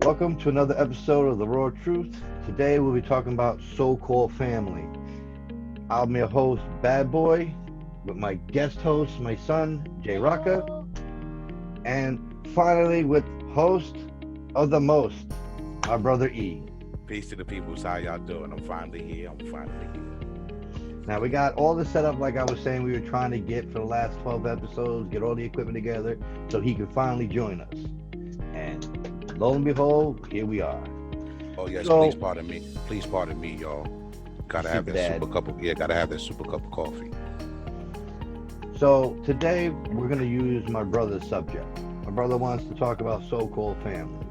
Welcome to another episode of The Raw Truth. Today we'll be talking about so-called family. I'm your host, Bad Boy, with my guest host, my son, JeyRocca, and finally with host of the most, my brother E. Peace to the peoples. How y'all doing? I'm finally here. Now we got all the setup like I was saying we were trying to get for the last 12 episodes, get all the equipment together so he could finally join us. And lo and behold, here we are. Oh yes, So, please pardon me. Please pardon me, y'all. Gotta have super that dad. super cup of gotta have that super cup of coffee. So today we're going to use my brother's subject. My brother wants to talk about so-called family.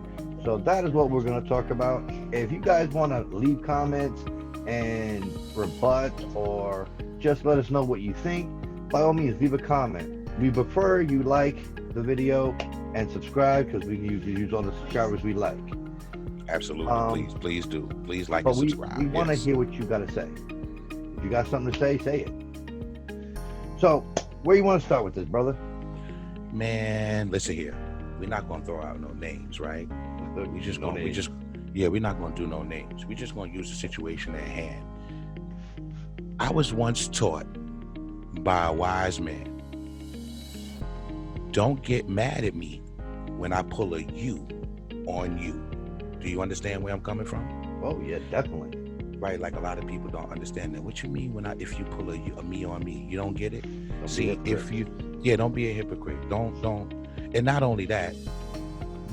So that is what we're going to talk about. If you guys want to leave comments and rebut or just let us know what you think, by all means leave a comment. We prefer you like the video and subscribe because we use all the subscribers we like. Absolutely. Please do. Please like But and subscribe. we want to Yes. hear what you got to say. If you got something to say it. So where you want to start with this, brother? Man, listen here. We're not gonna throw out no names, right? We're not gonna do no names. We're just gonna use the situation at hand. I was once taught by a wise man, don't get mad at me when I pull a you on you. Do you understand where I'm coming from? Oh yeah, definitely. Right, like a lot of people don't understand that. What you mean if you pull a me on me, you don't get it? Don't be See, a hypocrite. don't be a hypocrite. Don't, and not only that,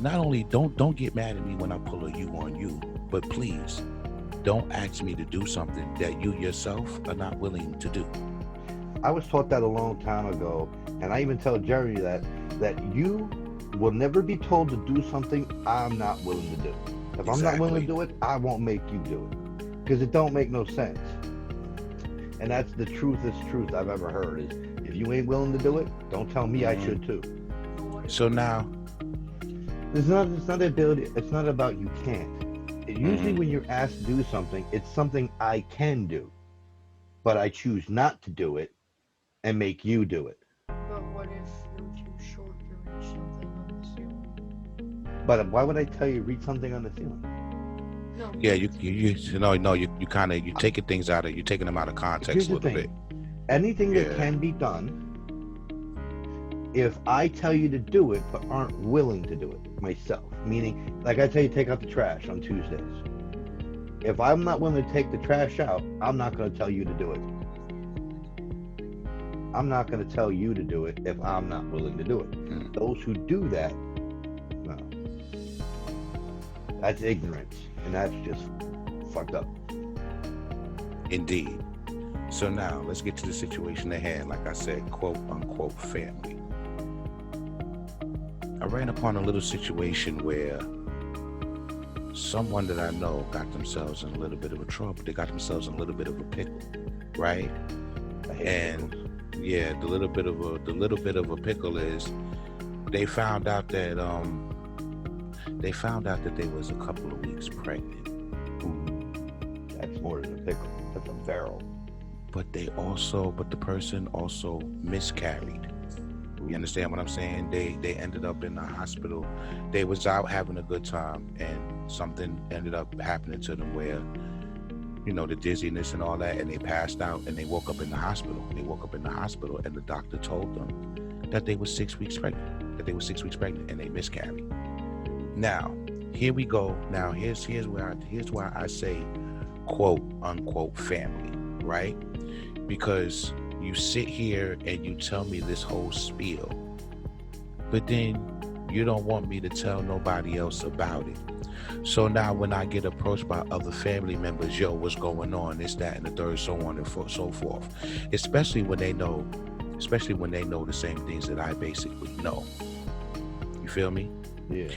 don't get mad at me when I pull a you on you, but please don't ask me to do something that you yourself are not willing to do. I was taught that a long time ago, and I even tell Jerry that you will never be told to do something I'm not willing to do. If I'm not willing to do it, I won't make you do it because it don't make no sense. And that's the truthest truth I've ever heard is if you ain't willing to do it, don't tell me I should too. So now, It's not ability. It's not about you can't. Usually when you're asked to do something, it's something I can do, but I choose not to do it and make you do it. But what if you're too short to reach something on the ceiling? But why would I tell you read something on the ceiling? No. yeah, you taking you're taking them out of context Here's a the little thing. bit. Anything that Yeah. can be done, if I tell you to do it but aren't willing to do it myself, meaning like I tell you take out the trash on Tuesdays. If I'm not willing to take the trash out, I'm not going to tell you to do it. I'm not going to tell you to do it if I'm not willing to do it. Those who do that, no, that's ignorance, and that's just fucked up. Indeed. So now let's get to the situation at hand. Like I said, quote unquote family. I ran upon a little situation where someone that I know got themselves in a little bit of a trouble. They got themselves in a little bit of a pickle, right? I hate And pickles. yeah, the little bit of a pickle is they found out that they was a couple of weeks pregnant. Ooh, that's more than a pickle. That's a barrel. But the person also miscarried. You understand what I'm saying? They ended up in the hospital. They was out having a good time, and something ended up happening to them where, the dizziness and all that, and they passed out, and they woke up in the hospital. And the doctor told them that they were 6 weeks pregnant. And they miscarried. Now, here we go. Now, here's why I say, quote unquote family, right? Because you sit here and you tell me this whole spiel, but then you don't want me to tell nobody else about it. So now when I get approached by other family members, yo, what's going on, this, that, and the third, so on and so forth, especially when they know the same things that I basically know. You feel me? Yeah.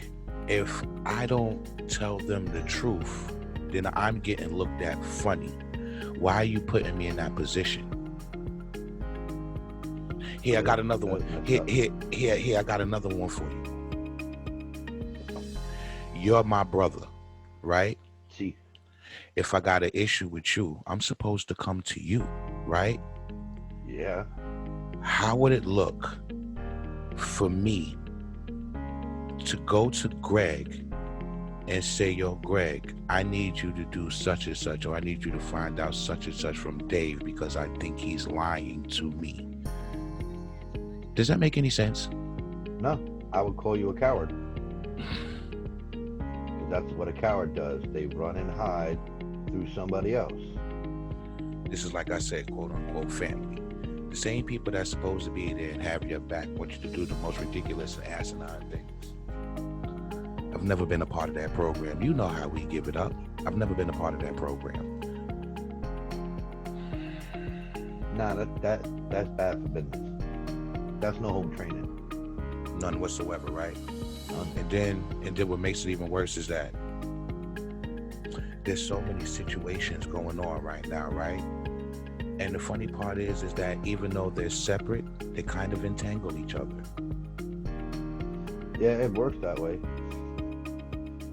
If I don't tell them the truth, then I'm getting looked at funny. Why are you putting me in that position? Here, I got another one. Here, I got another one for you. You're my brother, right? See, If I got an issue with you, I'm supposed to come to you, right? yeah. How would it look for me to go to Greg and say, yo, Greg, I need you to do such and such, or I need you to find out such and such from Dave because I think he's lying to me. Does that make any sense? No, I would call you a coward. 'Cause that's what a coward does. They run and hide through somebody else. This is, like I said, quote unquote family. The same people that's supposed to be there and have your back want you to do the most ridiculous and asinine things. I've never been a part of that program. You know how we give it up. I've never been a part of that program. Nah, that's bad for business. That's no home training. None whatsoever, right? None. And then what makes it even worse is that there's so many situations going on right now, right? And the funny part is that even though they're separate, they kind of entangle each other. Yeah, it works that way.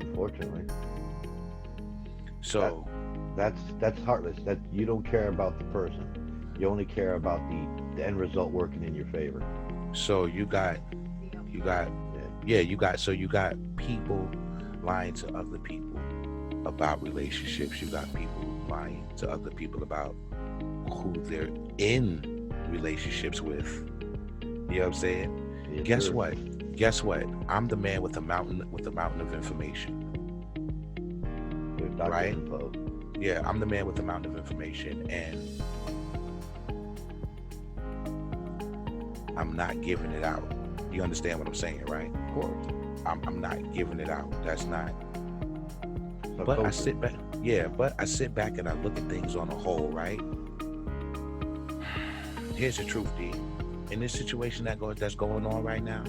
Unfortunately. So that's heartless. That you don't care about the person. You only care about the end result working in your favor. so you got people lying to other people about relationships. You got people lying to other people about who they're in relationships with. You know what I'm saying? Yeah, Guess sure. what? I'm the man with a mountain of information. There's Dr. Right? Info. Yeah, I'm the man with the mountain of information, and I'm not giving it out. You understand what I'm saying, right? Of course. I'm not giving it out. That's not. So But I coaching. sit back. Yeah, but I sit back and I look at things on a whole, right? Here's the truth, D. In this situation that's going on right now,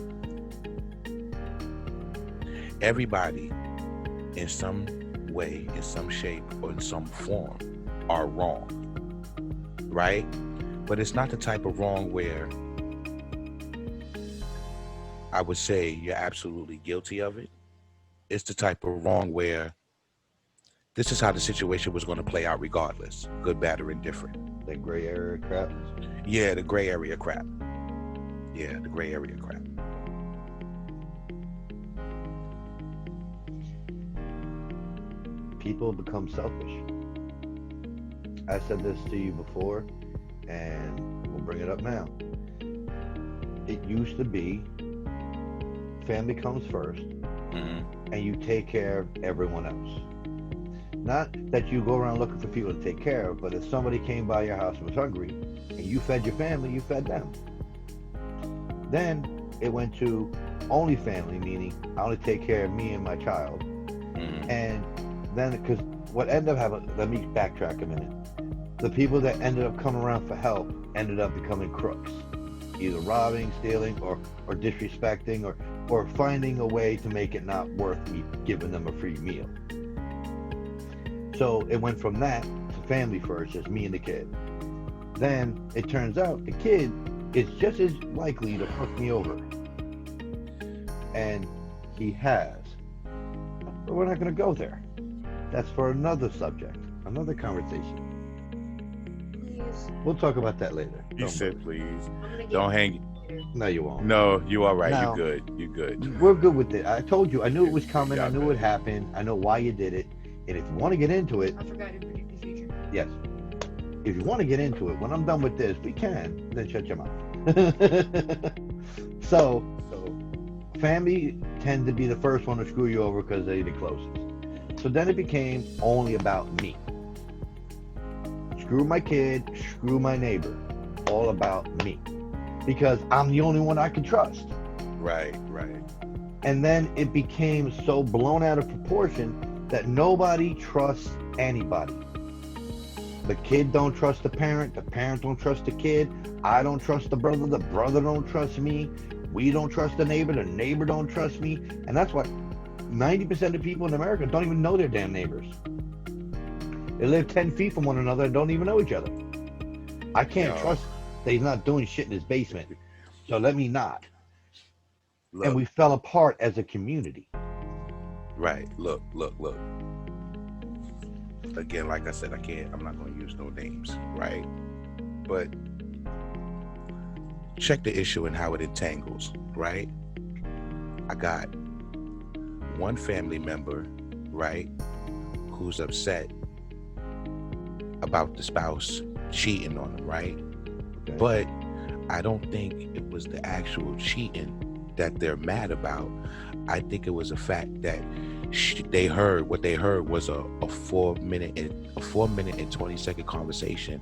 everybody, in some way, in some shape, or in some form, are wrong, right? But it's not the type of wrong where I would say you're absolutely guilty of it. It's the type of wrong where this is how the situation was going to play out regardless, good, bad, or indifferent. That gray area crap. Yeah, the gray area crap. Yeah, the gray area crap. People become selfish. I said this to you before, and we'll bring it up now. It used to be family comes first, Mm-hmm. and you take care of everyone else. Not that you go around looking for people to take care of, but if somebody came by your house and was hungry, and you fed your family, you fed them. Then it went to only family, meaning I only take care of me and my child. Mm-hmm. And then, because what ended up happening, let me backtrack a minute. The people that ended up coming around for help ended up becoming crooks, either robbing, stealing, or disrespecting, or finding a way to make it not worth me giving them a free meal. So it went from that to family first, just me and the kid. Then it turns out the kid is just as likely to fuck me over. And he has. But we're not going to go there. That's for another subject, another conversation. Please. We'll talk about that later. You Don't said worry. please. I'm gonna get Don't hang. later. No, you won't. No, you all right. No. You good. You good. We're good with it. I told you. I knew it was coming. I got knew it it. would happen. I know why you did it. And if you want to get into it, I forgot to predict the future. yes. If you want to get into it, when I'm done with this, we can. Then shut your mouth. So, family tend to be the first one to screw you over because they're the closest. So then it became only about me. Screw my kid, screw my neighbor. All about me. Because I'm the only one I can trust. Right, right. And then it became so blown out of proportion that nobody trusts anybody. The kid don't trust the parent don't trust the kid, I don't trust the brother don't trust me, we don't trust the neighbor don't trust me. And that's why 90% of people in America don't even know their damn neighbors. They live 10 feet from one another and don't even know each other. I can't Yo. trust that he's not doing shit in his basement, so let me not. Look, And we fell apart as a community. right. Look. Again, like I said, I'm not going to use no names, right? But check the issue and how it entangles, right? I got one family member right, who's upset about the spouse cheating on them, right? Okay. But I don't think it was the actual cheating that they're mad about. I think it was a fact that what they heard was a 4 minute and 20-second conversation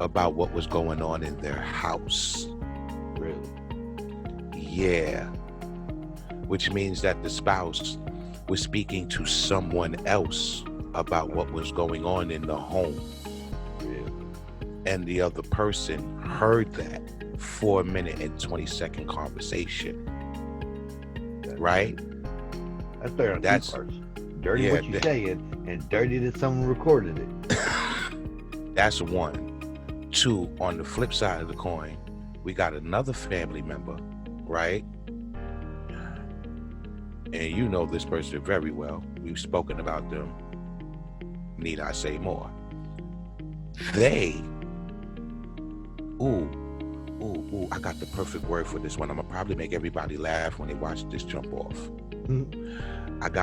about what was going on in their house. Really? Yeah. Which means that the spouse was speaking to someone else about what was going on in the home. Really? And the other person heard that 4 minute and 20-second conversation. Right? That's there on That's- two parts. Dirty yeah, what you saying, and dirty that someone recorded it. That's one. Two, on the flip side of the coin, we got another family member, right? And you know this person very well. We've spoken about them. Need I say more? They, I got the perfect word for this one. I'm gonna probably make everybody laugh when they watch this jump off.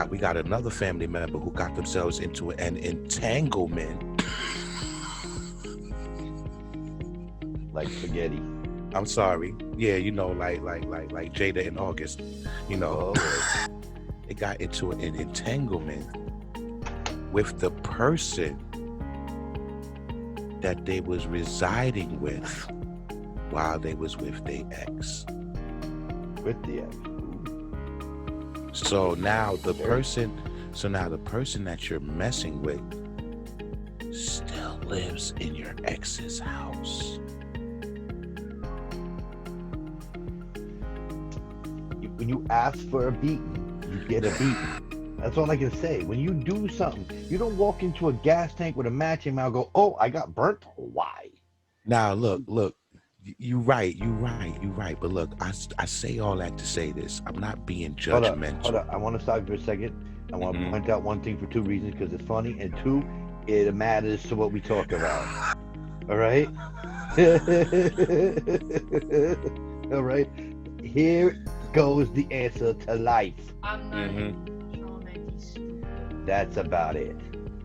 We got another family member who got themselves into an entanglement. Like spaghetti. I'm sorry. Yeah, you know, like Jada in August. You know, they got into an entanglement with the person that they was residing with while they was with their ex. With the ex. So now the person that you're messing with still lives in your ex's house. When you ask for a beating, you get a beating. That's all I can say. When you do something, you don't walk into a gas tank with a match in your mouth and go, "Oh, I got burnt." Why? Now look. You right. But look, I say all that to say this. I'm not being judgmental. Hold up. I want to stop you for a second. I want to point out one thing for two reasons, because it's funny, and two, it matters to what we talk about. All right? All right? Here goes the answer to life. I'm not Sean anti-stupid. That's about it.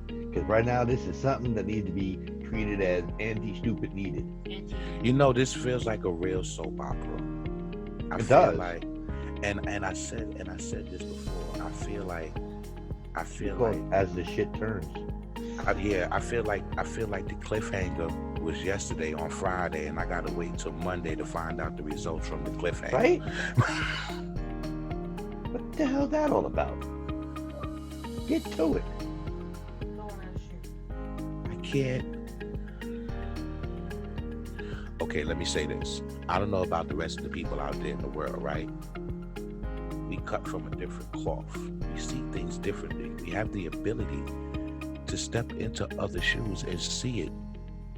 Because right now, this is something that needs to be treated as anti-stupid needed. You know, this feels like a real soap opera. It does. Like, and I said this before. I feel like As the shit turns. I feel like the cliffhanger was yesterday on Friday, and I gotta wait till Monday to find out the results from the cliffhanger. Right? What the hell that all about? Get to it. No one has shit. I can't. Okay, let me say this. I don't know about the rest of the people out there in the world, right? We cut from a different cloth. We see things differently. We have the ability to step into other shoes and see it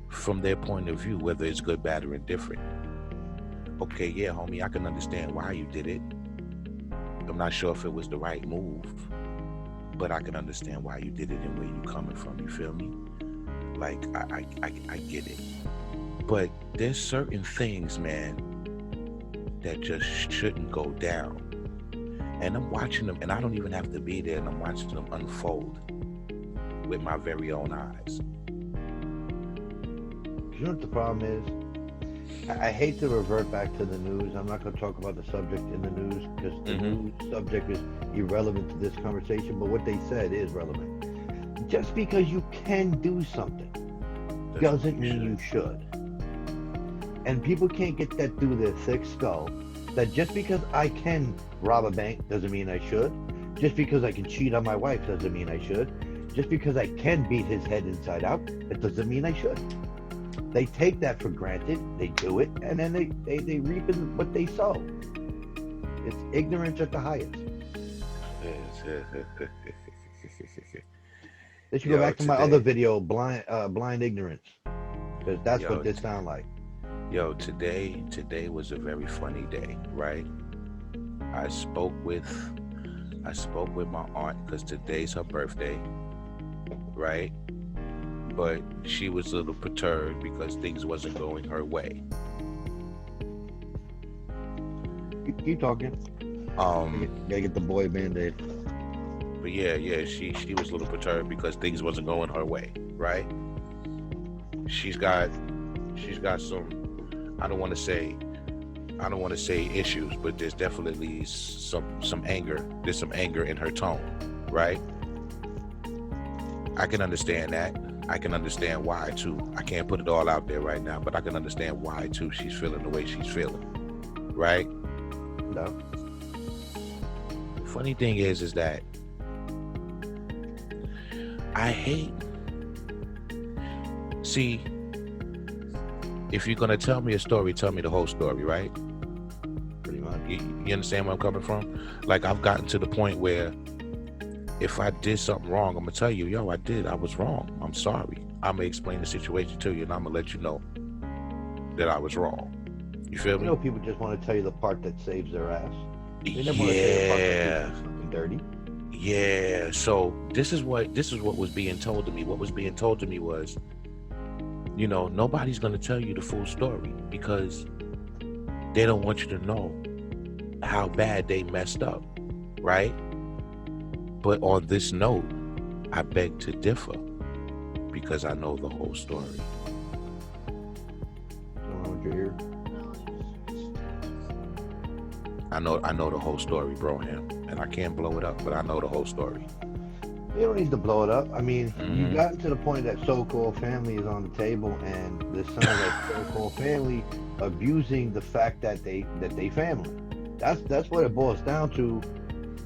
from their point of view, whether it's good, bad, or indifferent. Okay, yeah, homie, I can understand why you did it. I'm not sure if it was the right move, but I can understand why you did it and where you're coming from. You feel me? Like, I get it. But there's certain things, man, that just shouldn't go down. And I'm watching them, and I don't even have to be there, and I'm watching them unfold with my very own eyes. You know what the problem is? I hate to revert back to the news. I'm not going to talk about the subject in the news, because the news subject is irrelevant to this conversation, but what they said is relevant. Just because you can do something doesn't mean you should. And people can't get that through their thick skull, that just because I can rob a bank doesn't mean I should. Just because I can cheat on my wife doesn't mean I should. Just because I can beat his head inside out, it doesn't mean I should. They take that for granted, they do it, and then they reap in what they sow. It's ignorance at the highest. They should go back to my other video, blind ignorance, because that's what this sound like. Yo, today was a very funny day, right? I spoke with my aunt because today's her birthday, right? But she was a little perturbed because things wasn't going her way. Keep talking. Gotta get the boy Band-Aid. But yeah, she was a little perturbed because things wasn't going her way, right? She's got some, I don't want to say issues, but there's definitely some anger. There's some anger in her tone, right? I can understand that. I can understand why too. I can't put it all out there right now, but I can understand why too she's feeling the way she's feeling, right? No. Funny thing is that I hate, see, if you're gonna tell me a story, tell me the whole story, right? Pretty much. You understand where I'm coming from? Like, I've gotten to the point where if I did something wrong, I'm gonna tell you, yo, I was wrong. I'm sorry. I'm gonna explain the situation to you, and I'm gonna let you know that I was wrong. You feel me? You know, people just want to tell you the part that saves their ass. They never want to tell you the part that does something dirty. Yeah. So this is what was being told to me. What was being told to me was, you know, nobody's gonna tell you the full story because they don't want you to know how bad they messed up, right? But on this note, I beg to differ because I know the whole story. Don't know what you're here. No, I know the whole story, bro, him. And I can't blow it up, but I know the whole story. You don't need to blow it up. I mean, you gotten to the point that so-called family is on the table, and the son of that so-called family abusing the fact that they family. That's what it boils down to.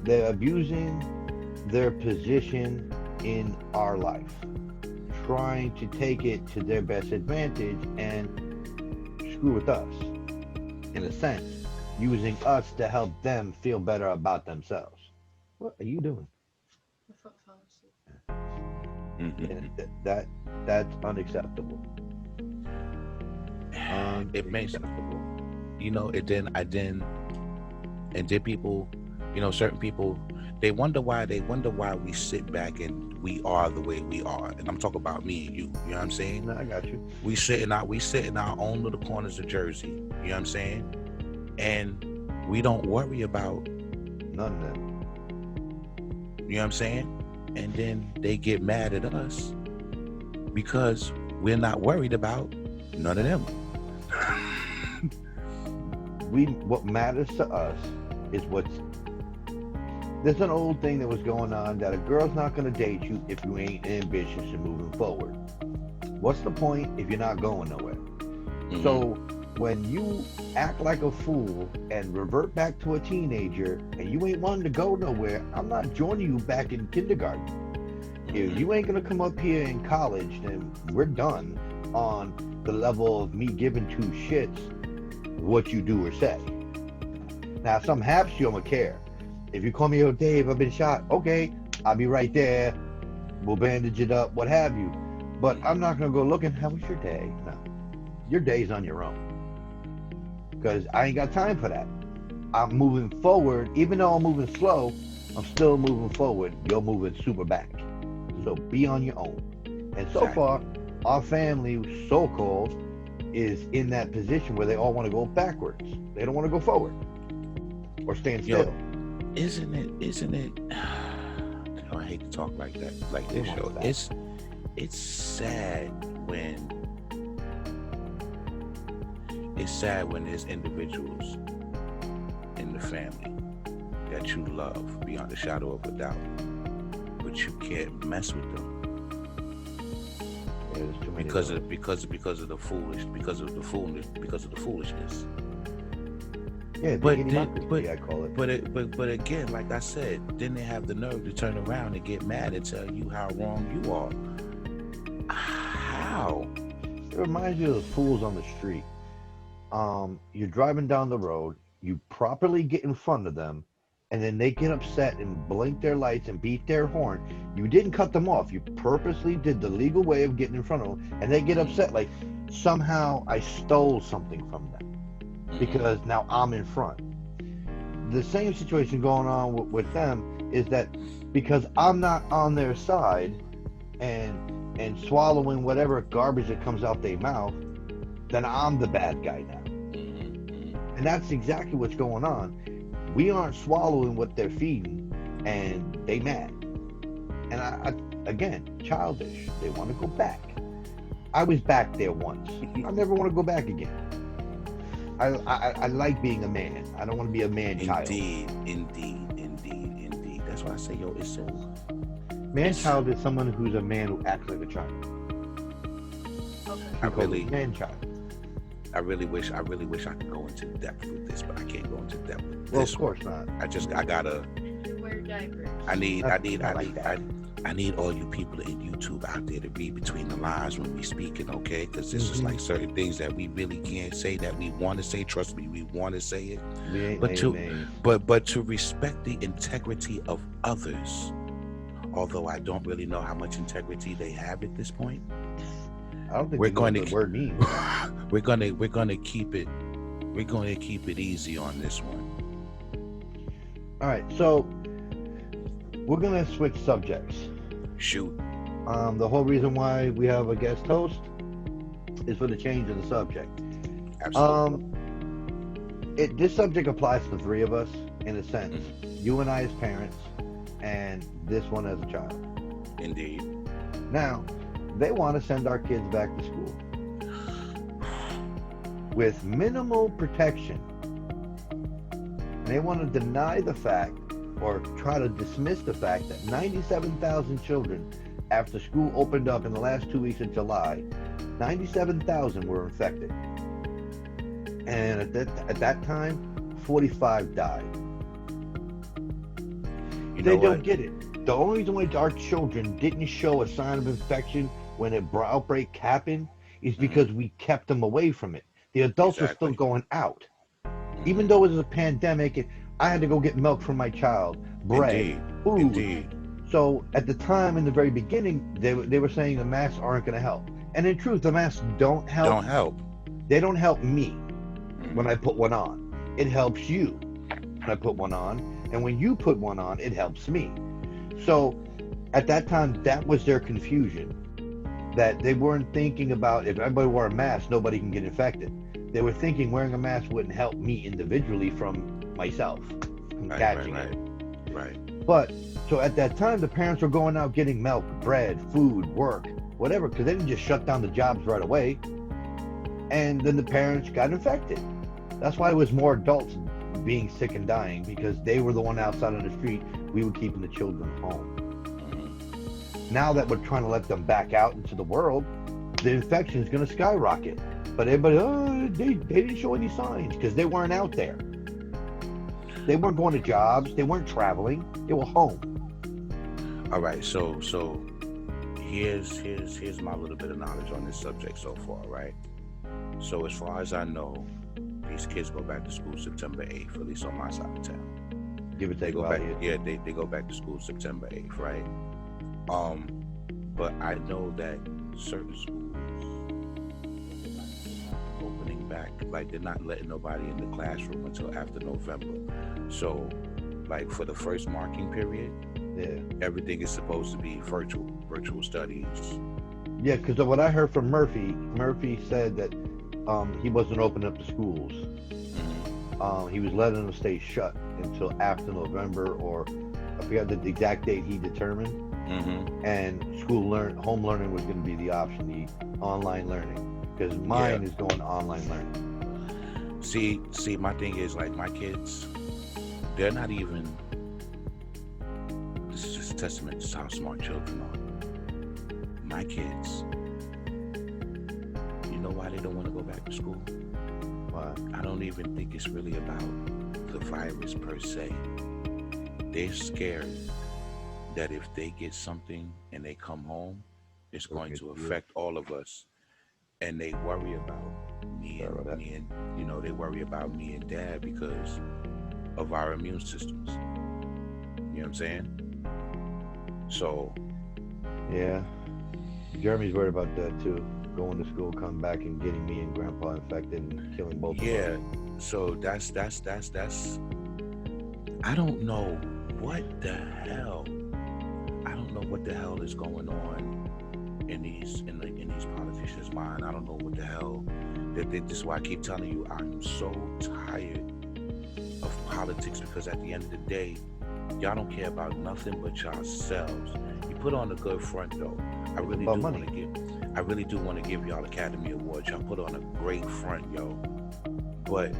They're abusing their position in our life, trying to take it to their best advantage and screw with us, in a sense, using us to help them feel better about themselves. What are you doing? I thought I fell asleep. And that's unacceptable. It makes, you know, and then people, you know, certain people, they wonder why we sit back and we are the way we are. And I'm talking about me and you know what I'm saying? No, I got you. We sit in our own little corners of Jersey, you know what I'm saying? And we don't worry about None of them. you know what I'm saying? And then they get mad at us because we're not worried about none of them. What matters to us is there's an old thing that was going on that a girl's not going to date you if you ain't ambitious and moving forward. What's the point if you're not going nowhere? Mm-hmm. So when you act like a fool and revert back to a teenager and you ain't wanting to go nowhere, I'm not joining you back in kindergarten. If you ain't going to come up here in college, then we're done on the level of me giving two shits what you do or say. Now, if something happens to you, I'm going to care. If you call me, oh, Dave, I've been shot. Okay, I'll be right there. We'll bandage it up, what have you. But I'm not going to go looking, how was your day? No. Your day's on your own. Because I ain't got time for that. I'm moving forward. Even though I'm moving slow, I'm still moving forward. You're moving super back. So be on your own. And so far, our family, so-called, is in that position where they all want to go backwards. They don't want to go forward or stand still. Isn't it I hate to talk like that, like this show. It's sad when there's individuals in the family that you love beyond a shadow of a doubt, but you can't mess with them because of the foolishness. Yeah, but I call it. But again, like I said, then they have the nerve to turn around and get mad and tell you how wrong you are. How? It reminds you of those fools on the street. You're driving down the road, you properly get in front of them, and then they get upset and blink their lights and beat their horn. You didn't cut them off. You purposely did the legal way of getting in front of them, and they get upset like somehow I stole something from them because now I'm in front. The same situation going on with them is that because I'm not on their side and swallowing whatever garbage that comes out their mouth, then I'm the bad guy now. And that's exactly what's going on. We aren't swallowing what they're feeding, and they mad. And again, childish. They want to go back. I was back there once. I never want to go back again. I like being a man. I don't want to be a man child. Indeed. That's why I say, yo, it's so. Man child is someone who's a man who acts like a child. Okay. Man child. I really wish I could go into depth with this, but I can't go into depth with this. Well, of course not. I gotta. Wear diapers. I need that. all you people in YouTube out there to read between the lines when we speaking, okay? Because this is like certain things that we really can't say that we want to say. Trust me, we want to say it. But to respect the integrity of others, although I don't really know how much integrity they have at this point. I don't think we're going to. The word means. We're gonna keep it easy on this one. All right, so we're gonna switch subjects. Shoot. The whole reason why we have a guest host is for the change of the subject. Absolutely. This subject applies to the three of us in a sense. You and I as parents, and this one as a child. Indeed. Now, they want to send our kids back to school with minimal protection. And they want to deny the fact or try to dismiss the fact that 97,000 children, after school opened up in the last 2 weeks of July, 97,000 were infected. And at that time, 45 died. They don't get it. The only reason why our children didn't show a sign of infection when an outbreak happened is because we kept them away from it. The adults were still going out. Even though it was a pandemic, I had to go get milk for my child, bread, food. Indeed. So at the time, in the very beginning, they were saying the masks aren't going to help. And in truth, the masks don't help. They don't help me when I put one on. It helps you when I put one on. And when you put one on, it helps me. So at that time, that was their confusion. That they weren't thinking about if everybody wore a mask, nobody can get infected. They were thinking wearing a mask wouldn't help me individually from myself, from catching it. Right. But, so at that time, the parents were going out getting milk, bread, food, work, whatever, because they didn't just shut down the jobs right away. And then the parents got infected. That's why it was more adults being sick and dying, because they were the one outside on the street. We were keeping the children home. Now that we're trying to let them back out into the world, the infection is going to skyrocket. But everybody, they didn't show any signs because they weren't out there. They weren't going to jobs. They weren't traveling. They were home. All right. So here's my little bit of knowledge on this subject so far, right? So as far as I know, these kids go back to school September 8th, at least on my side of town. Give it, take they go about back. it. Yeah, they go back to school September 8th, right? But I know that certain schools opening back, like they're not letting nobody in the classroom until after November. So, like for the first marking period, everything is supposed to be virtual studies. Yeah, because of what I heard from Murphy said that he wasn't opening up the schools. He was letting them stay shut until after November, or I forgot the exact date he determined. And home learning was going to be the option, the online learning, because mine is going online learning. See, my thing is, like, my kids, they're not even, this is just a testament to how smart children are. My kids, you know why they don't want to go back to school? Why? I don't even think it's really about the virus per se. They're scared that if they get something and they come home, it's going to affect all of us. And they worry about me and you know, they worry about me and Dad because of our immune systems. You know what I'm saying? So yeah, Jeremy's worried about that too. Going to school, coming back and getting me and Grandpa infected and killing both of us. Yeah, so that's I don't know what the hell. I don't know what the hell is going on in these politicians' mind. I don't know what the hell. This is why I keep telling you I'm so tired of politics, because at the end of the day, Y'all don't care about nothing but yourselves. You put on a good front though. I really do about want money. to give. I really do want to give y'all Academy Awards. Y'all put on a great front, yo. But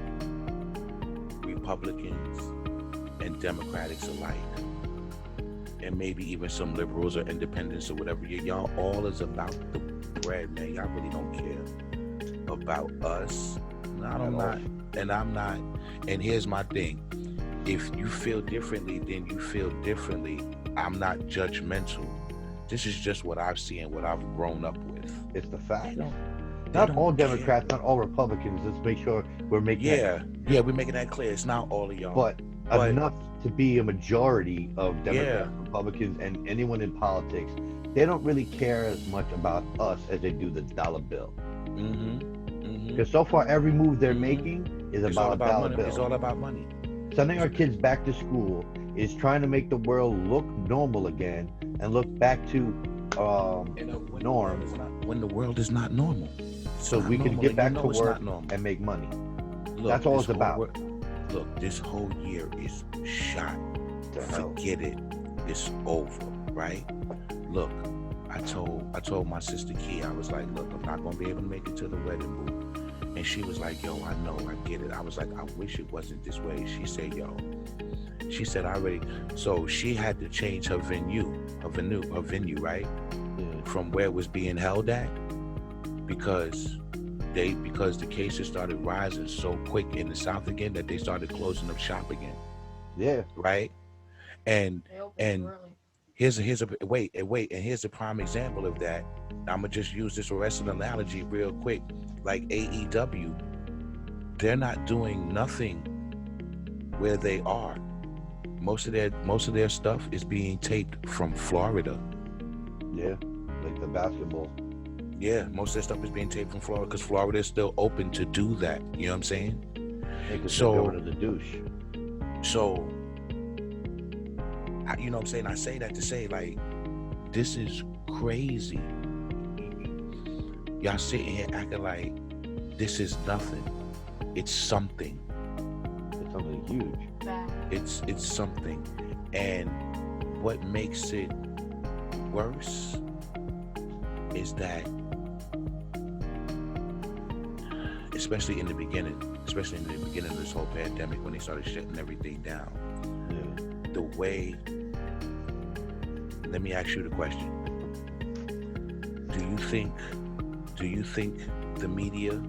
Republicans and Democrats alike, and maybe even some liberals or independents or whatever, y'all all is about the bread, man. Y'all really don't care about us. No, I'm not, and I'm not. And here's my thing: if you feel differently, then you feel differently. I'm not judgmental. This is just what I've seen, what I've grown up with. It's the fact. They Not don't all care. Democrats, not all Republicans. Let's make sure we're making that Yeah, we're making that clear. It's not all of y'all. but enough to be a majority of Democrats, Yeah. Republicans, and anyone in politics. They don't really care as much about us as they do the dollar bill. Because so far, every move they're making is It's all about a dollar money. bill. It's all about money. Sending our kids back to school is trying to make the world look normal again and look back to norm, When the world is not normal. so we can get back to work and make money. Look, That's all this it's about. Look, this whole year is shot. The hell. Forget it. It's over, right? Look, I told my sister Key, I was like, look, I'm not gonna be able to make it to the wedding, boo. And she was like, yo, I know, I get it. I was like, I wish it wasn't this way. She said, yo. She said, I already. So she had to change her venue, right? Yeah. From where it was being held at, because the cases started rising so quick in the South again that they started closing up shop again. Yeah. Right? And They opened and early. here's and here's a prime example of that. I'm gonna just use this wrestling analogy real quick. Like AEW, they're not doing nothing where they are. Most of their stuff is being taped from Florida. Yeah. Like the basketball. Yeah, most of their stuff is being taped from Florida because Florida is still open to do that. You know what I'm saying? So going to the douche. So, you know what I'm saying? I say that to say, like, this is crazy. Y'all sitting here acting like this is nothing. It's something. It's something huge. Bad. It's something. And what makes it worse is that, especially in the beginning of this whole pandemic, when they started shutting everything down, Yeah. the way, let me ask you the question. Do you think the media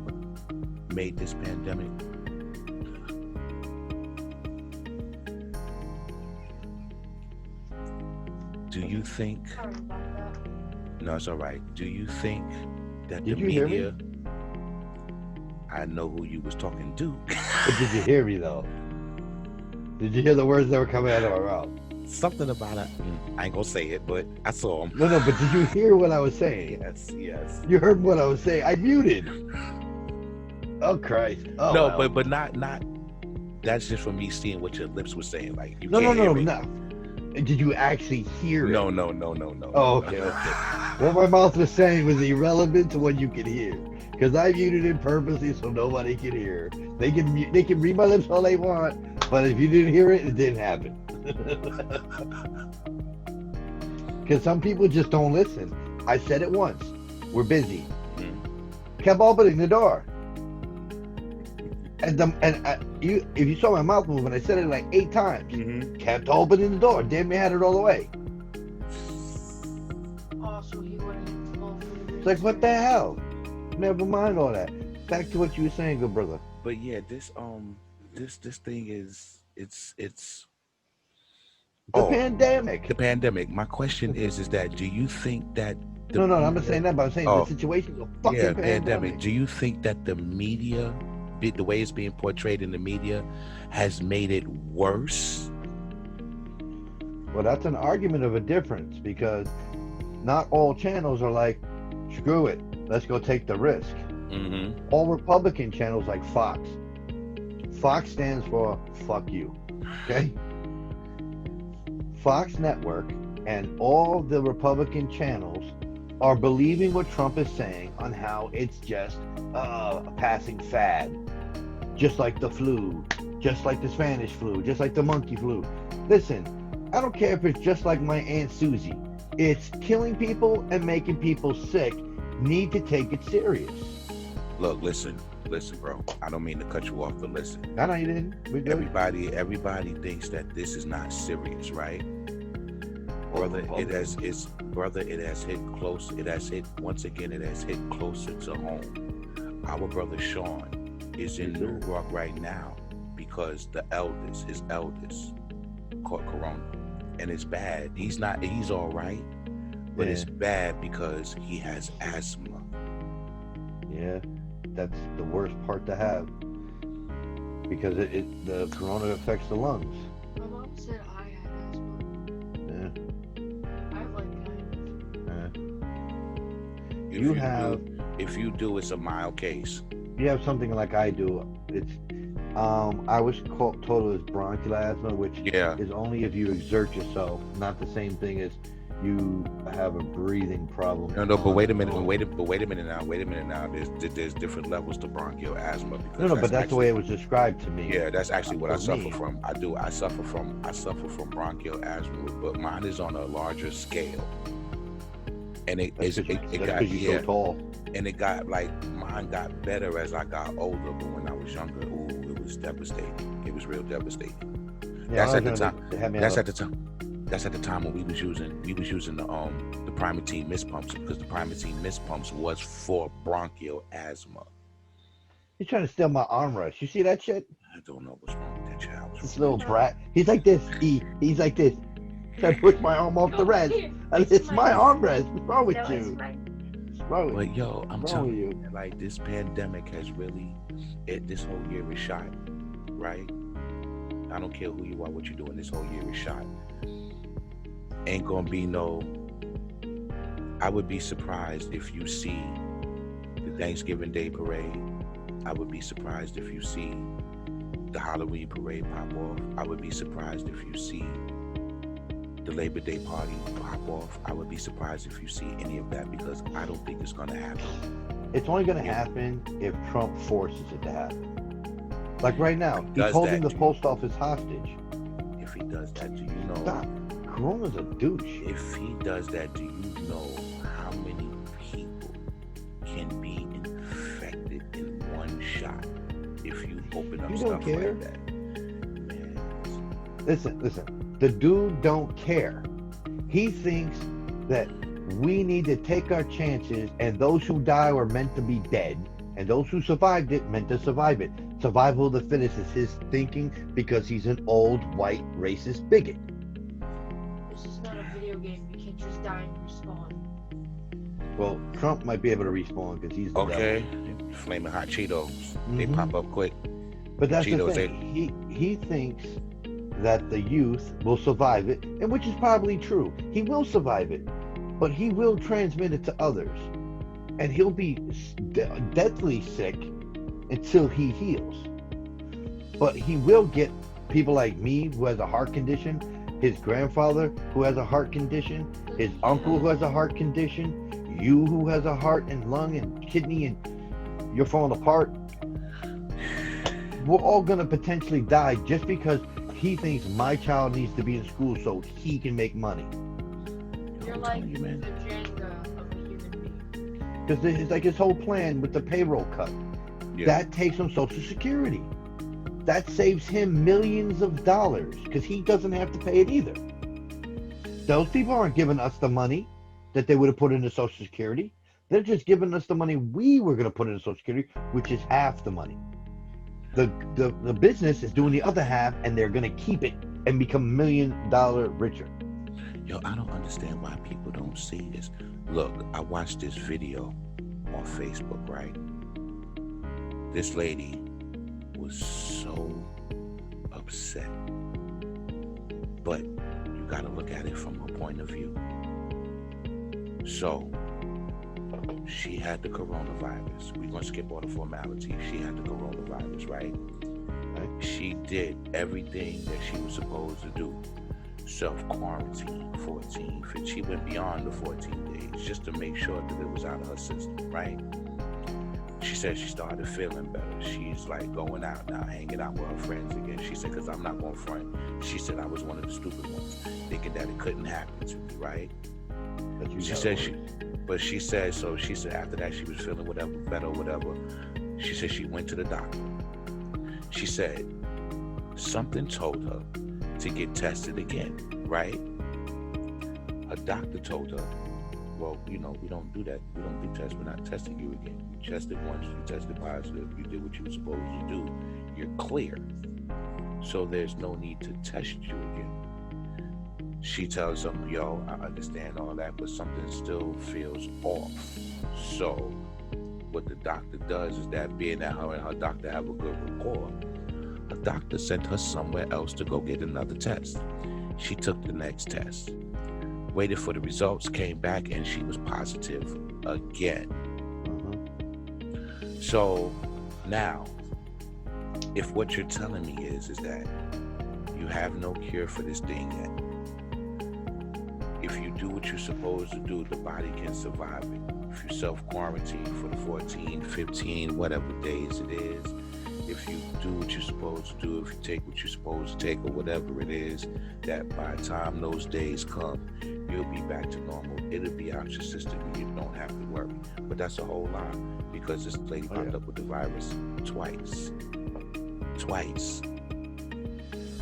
made this pandemic? Do you think, Sorry about that. no, it's all right. Do you think that Did the you hear me? media, I know who you was talking to. But did you hear me though? Did you hear the words that were coming out of my mouth? Something about it. I ain't gonna say it, but I saw him. No, but did you hear what I was saying? Yes. You heard what I was saying. I muted. Oh Christ. Oh, No, well. but not. That's just for me seeing what your lips were saying. Like you No, can't hear me. no. Did you actually hear it? No. Oh, okay. What my mouth was saying was irrelevant to what you could hear, because I muted it purposely so nobody could hear. They can read my lips all they want, but if you didn't hear it, it didn't happen. Because some people just don't listen. I said it once. We're busy. Kept opening the door. And if you saw my mouth moving, I said it like 8 times. Kept opening the door. Damn near had it all the way. Oh, so he wouldn't fall through the It's like, what the hell? Never mind all that. Back to what you were saying, good brother. But yeah, this thing is it's The pandemic. The pandemic. My question is that do you think that No, I'm not saying that, but I'm saying Oh. the situation's a fucking pandemic. Do you think that the media, the way it's being portrayed in the media, has made it worse? Well, that's an argument of a difference, because not all channels are like, screw it, let's go take the risk. All Republican channels like Fox. Fox stands for fuck you. Okay? Fox Network and all the Republican channels are believing what Trump is saying on how it's just a passing fad. Just like the flu, just like the Spanish flu, just like the monkey flu. Listen, I don't care if it's just like my Aunt Susie. It's killing people and making people sick. Need to take it serious. Look, listen, bro. I don't mean to cut you off, but listen. No, you didn't. We good. Everybody thinks that this is not serious, right? Brother, it has hit close. It has hit closer to home. Our brother Sean is in New York right now because his eldest, caught corona, and it's bad. He's all right, but it's bad because he has asthma. Yeah, that's the worst part to have because the corona affects the lungs. My mom said I had asthma. Yeah. I have like kind If you do, it's a mild case. You have something like I do. It's I was told it was bronchial asthma, which is only if you exert yourself. Not the same thing as you have a breathing problem. No, but wait a minute now. There's different levels to bronchial asthma. But that's actually the way it was described to me. Yeah, that's actually what I suffer from. I suffer from bronchial asthma, but mine is on a larger scale. And it got so tall. And it got mine got better as I got older, but when I was younger, it was devastating. It was real devastating. Yeah, That's at the time when we was using the Primatene mist pumps, because the Primatene mist pumps was for bronchial asthma. He's trying to steal my armrest. You see that shit? I don't know what's wrong with that child. This little brat. He's like this. He's like this. Trying to push my arm off the rest. It's my armrest. What's wrong with you? But yo, I'm telling you, this pandemic has really, this whole year is shot, right? I don't care who you are, what you're doing, this whole year is shot. Ain't gonna be I would be surprised if you see the Thanksgiving Day parade. I would be surprised if you see the Halloween parade pop off. I would be surprised if you see the Labor Day party pop off. I would be surprised if you see any of that, because I don't think it's gonna happen. It's only gonna happen if Trump forces it to happen. Like right now, he's holding the post office hostage. If he does that, do you know? Stop. Corona's a douche. If he does that, do you know how many people can be infected in one shot if you open up stuff like that? Man. Listen. The dude don't care. He thinks that we need to take our chances, and those who die are meant to be dead, and those who survived it meant to survive it. Survival of the fittest is his thinking, because he's an old, white, racist bigot. This is not a video game. You can't just die and respawn. Well, Trump might be able to respawn because he's the devil. Flaming hot Cheetos. They pop up quick. But that's Cheetos, the thing. He thinks that the youth will survive it, and which is probably true. He will survive it, but he will transmit it to others, and he'll be deathly sick until he heals. But he will get people like me who has a heart condition, his grandfather who has a heart condition, his uncle who has a heart condition, you who has a heart and lung and kidney, and you're falling apart. We're all gonna potentially die just because he thinks my child needs to be in school so he can make money. You're like the Jenga of a human being. Because it's like his whole plan with the payroll cut. Yeah. That takes him Social Security. That saves him millions of dollars because he doesn't have to pay it either. Those people aren't giving us the money that they would have put into Social Security. They're just giving us the money we were going to put into Social Security, which is half the money. The business is doing the other half, and they're going to keep it and become $1 million richer. Yo, I don't understand why people don't see this. Look, I watched this video on Facebook, right? This lady was so upset. But you got to look at it from her point of view. So, she had the coronavirus. We're going to skip all the formalities. She had the coronavirus, right? She did everything that she was supposed to do. Self-quarantine, 14. She went beyond the 14 days just to make sure that it was out of her system, right? She said she started feeling better. She's like going out now, hanging out with her friends again. She said, because I'm not going front. She said I was one of the stupid ones, thinking that it couldn't happen to me, right? She said she said after that she was feeling whatever, better, whatever. She said she went to the doctor. She said something told her to get tested again, right? A doctor told her, well, we don't do that. We don't do tests. We're not testing you again. You tested once, you tested positive, you did what you were supposed to do. You're clear. So there's no need to test you again. She tells them, yo, I understand all that, but something still feels off. So what the doctor does is that, being that her and her doctor have a good rapport, a doctor sent her somewhere else to go get another test. She took the next test, waited for the results, came back, and she was positive again. So now, if what you're telling me is that you have no cure for this thing yet, if you do what you're supposed to do, the body can survive it. If you self-quarantine for the 14, 15, whatever days it is, if you do what you're supposed to do, if you take what you're supposed to take, or whatever it is, that by the time those days come, you'll be back to normal. It'll be out your system and you don't have to worry. But that's a whole lie, because this lady popped up with the virus twice.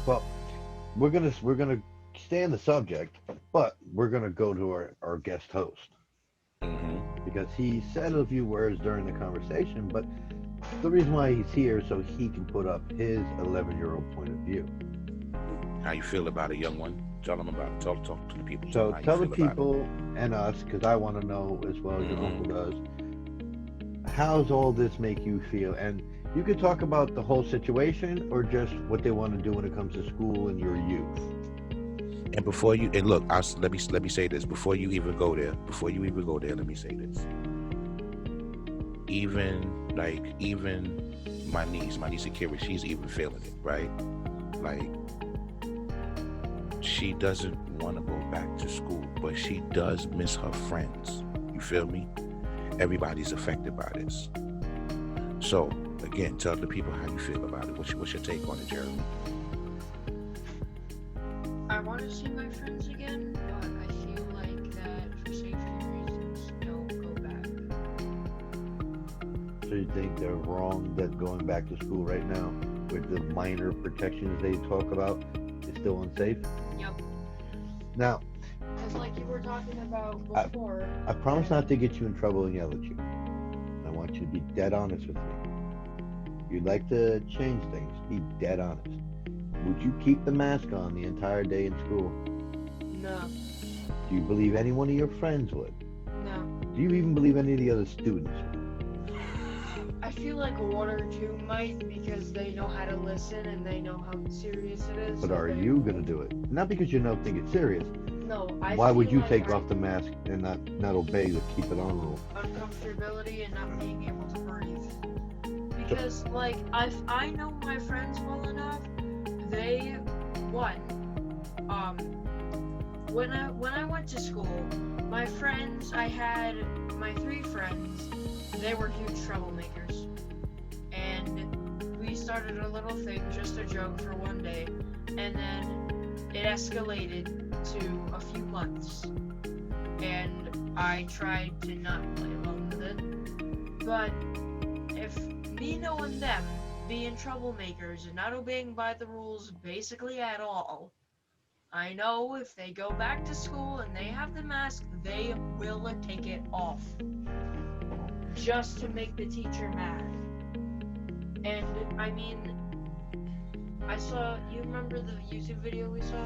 Well, we're gonna stay on the subject, but we're gonna go to our guest host. Because he said a few words during the conversation, but the reason why he's here is so he can put up his 11-year-old point of view. How you feel about it, young one? Tell them about it. Talk to the people. So tell the people and us, because I want to know as well as your uncle does, how's all this make you feel? And you could talk about the whole situation or just what they want to do when it comes to school and your youth. And before you, and look, let me say this, before you even go there, let me say this. Even my niece Akira, she's even feeling it, right? Like, she doesn't want to go back to school, but she does miss her friends. You feel me? Everybody's affected by this. So, again, tell the people how you feel about it. What's your take on it, Jeremy? I want to see my friends again, but I feel like that for safety reasons, don't go back. So you think they're wrong that going back to school right now with the minor protections they talk about is still unsafe? Yep. Now, Because like you were talking about before. I promise not to get you in trouble and yell at you. I want you to be dead honest with me. You'd like to change things, be dead honest. Would you keep the mask on the entire day in school? No. Do you believe any one of your friends would? No. Do you even believe any of the other students would? I feel like one or two might, because they know how to listen and they know how serious it is. But are you going to do it? Not because you don't think it's serious. No, Why would you take off the mask and not obey the keep it on rule? Uncomfortability and not being able to breathe. Because, like, I know my friends well enough. When I went to school, my friends, I had my 3 friends, they were huge troublemakers. And we started a little thing, just a joke for one day, and then it escalated to a few months. And I tried to not play along with it. But if me knowing them, being troublemakers and not obeying by the rules basically at all, I know if they go back to school and they have the mask, they will take it off. Just to make the teacher mad. And, I mean, you remember the YouTube video we saw?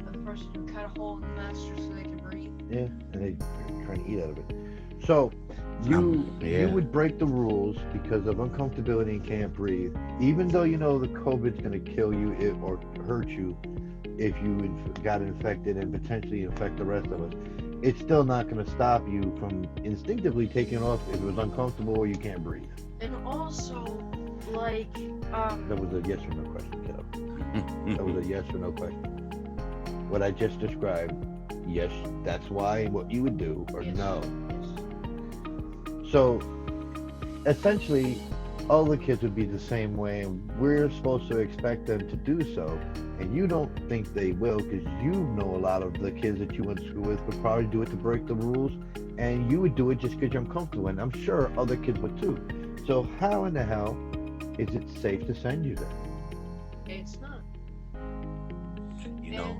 Of the person who cut a hole in the mask just so they could breathe? Yeah, and they're trying to eat out of it. So, you would break the rules because of uncomfortability and can't breathe, even though you know the COVID's going to kill you or hurt you if you got infected and potentially infect the rest of us. It's still not going to stop you from instinctively taking it off if it was uncomfortable or you can't breathe. And also, like, That was a yes or no question, kiddo. That was a yes or no question. What I just described, yes, that's why, what you would do, or yes, no. yes. So, essentially, all the kids would be the same way, and we're supposed to expect them to do so. And you don't think they will, because you know a lot of the kids that you went to school with would probably do it to break the rules, and you would do it just because you're uncomfortable. And I'm sure other kids would too. So how in the hell is it safe to send you there? It's not. You know,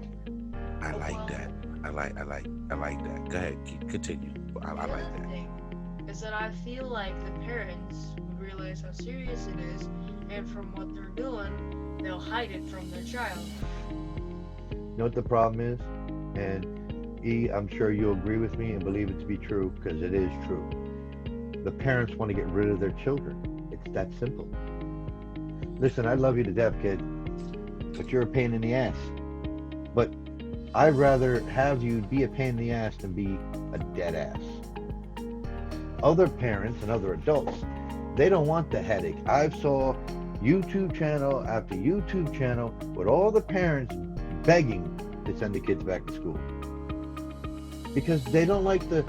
I like that. I like that. Go ahead, continue. I like that. Thing is that I feel like the parents would realize how serious it is, and from what they're doing, they'll hide it from their child. You know what the problem is? And E, I'm sure you'll agree with me and believe it to be true, because it is true. The parents want to get rid of their children. It's that simple. Listen, I love you to death, kid, but you're a pain in the ass. But I'd rather have you be a pain in the ass than be a dead ass. Other parents and other adults, they don't want the headache. I've saw YouTube channel after YouTube channel with all the parents begging to send the kids back to school, because they don't like to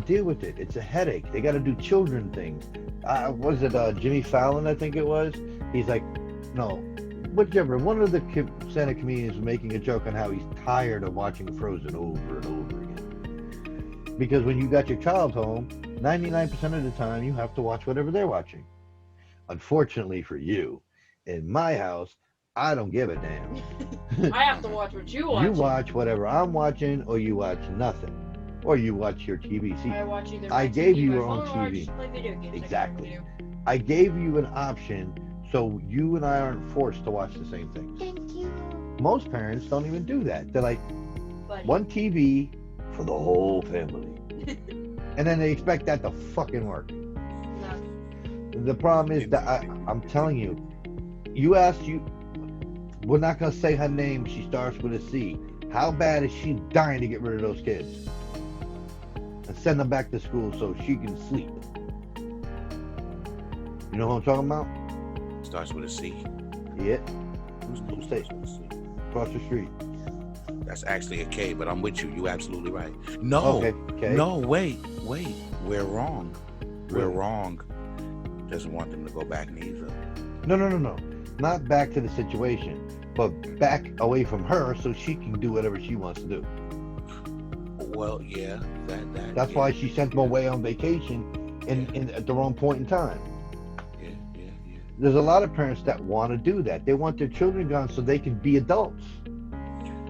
deal with it. It's a headache. They got to do children things. Was it Jimmy Fallon, I think it was? He's like, no, whichever. One of the stand-up comedians was making a joke on how he's tired of watching Frozen over and over again. Because when you got your child home, 99% of the time you have to watch whatever they're watching. Unfortunately for you, in my house, I don't give a damn. I have to watch what you watch. You watch whatever I'm watching, or you watch nothing. Or you watch your TV. See, I watch either I my gave TV, you my your own phone, or I TV. just play video games. Exactly. I gave you an option, so you and I aren't forced to watch the same things. Thank you. Most parents don't even do that. They're like, Buddy. one TV for the whole family. And then they expect that to fucking work. No. The problem is that I'm telling you, we're not going to say her name. She starts with a C. How bad is she dying to get rid of those kids? And send them back to school so she can sleep. You know what I'm talking about? Starts with a C. Yeah. Who's Say- starts with a C? Across the street. That's actually a K, but I'm with you. You're absolutely right. No, Okay. no, wait. We're wrong. We're Really? wrong. Doesn't want them to go back neither. No. Not back to the situation, but back away from her so she can do whatever she wants to do. Well, yeah, That's why she sent them away on vacation at the wrong point in time. Yeah. There's a lot of parents that want to do that. They want their children gone so they can be adults.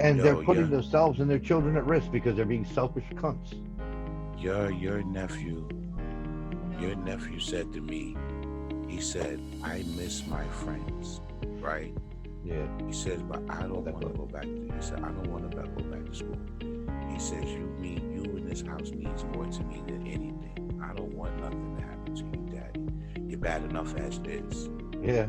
And they're putting themselves and their children at risk because they're being selfish cunts. Your nephew said to me, he said, I miss my friends, right? Yeah. He says, but I don't want to go back to, he said, I don't want to go back to school. He says, you in this house means more to me than anything. I don't want nothing to happen to you, Daddy. You're bad enough as it is. Yeah.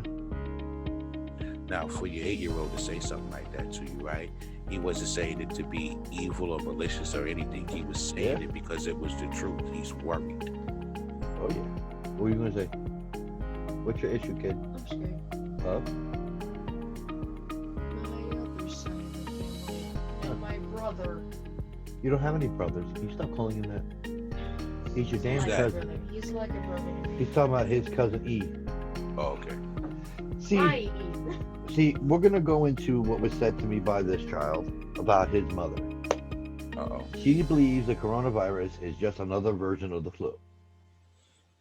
Now, for your 8-year-old to say something like that to you, right? He wasn't saying it to be evil or malicious or anything. He was saying it because it was the truth. He's worried. Oh, yeah. What were you going to say? What's your issue, kid? I'm scared. Huh? My other side of the family and my brother. You don't have any brothers. Can you stop calling him that? He's your damn Like a cousin. brother. He's like a brother to me. He's talking about his cousin E. Oh, okay. Hi, See, we're going to go into what was said to me by this child about his mother. Uh-oh. She believes the coronavirus is just another version of the flu.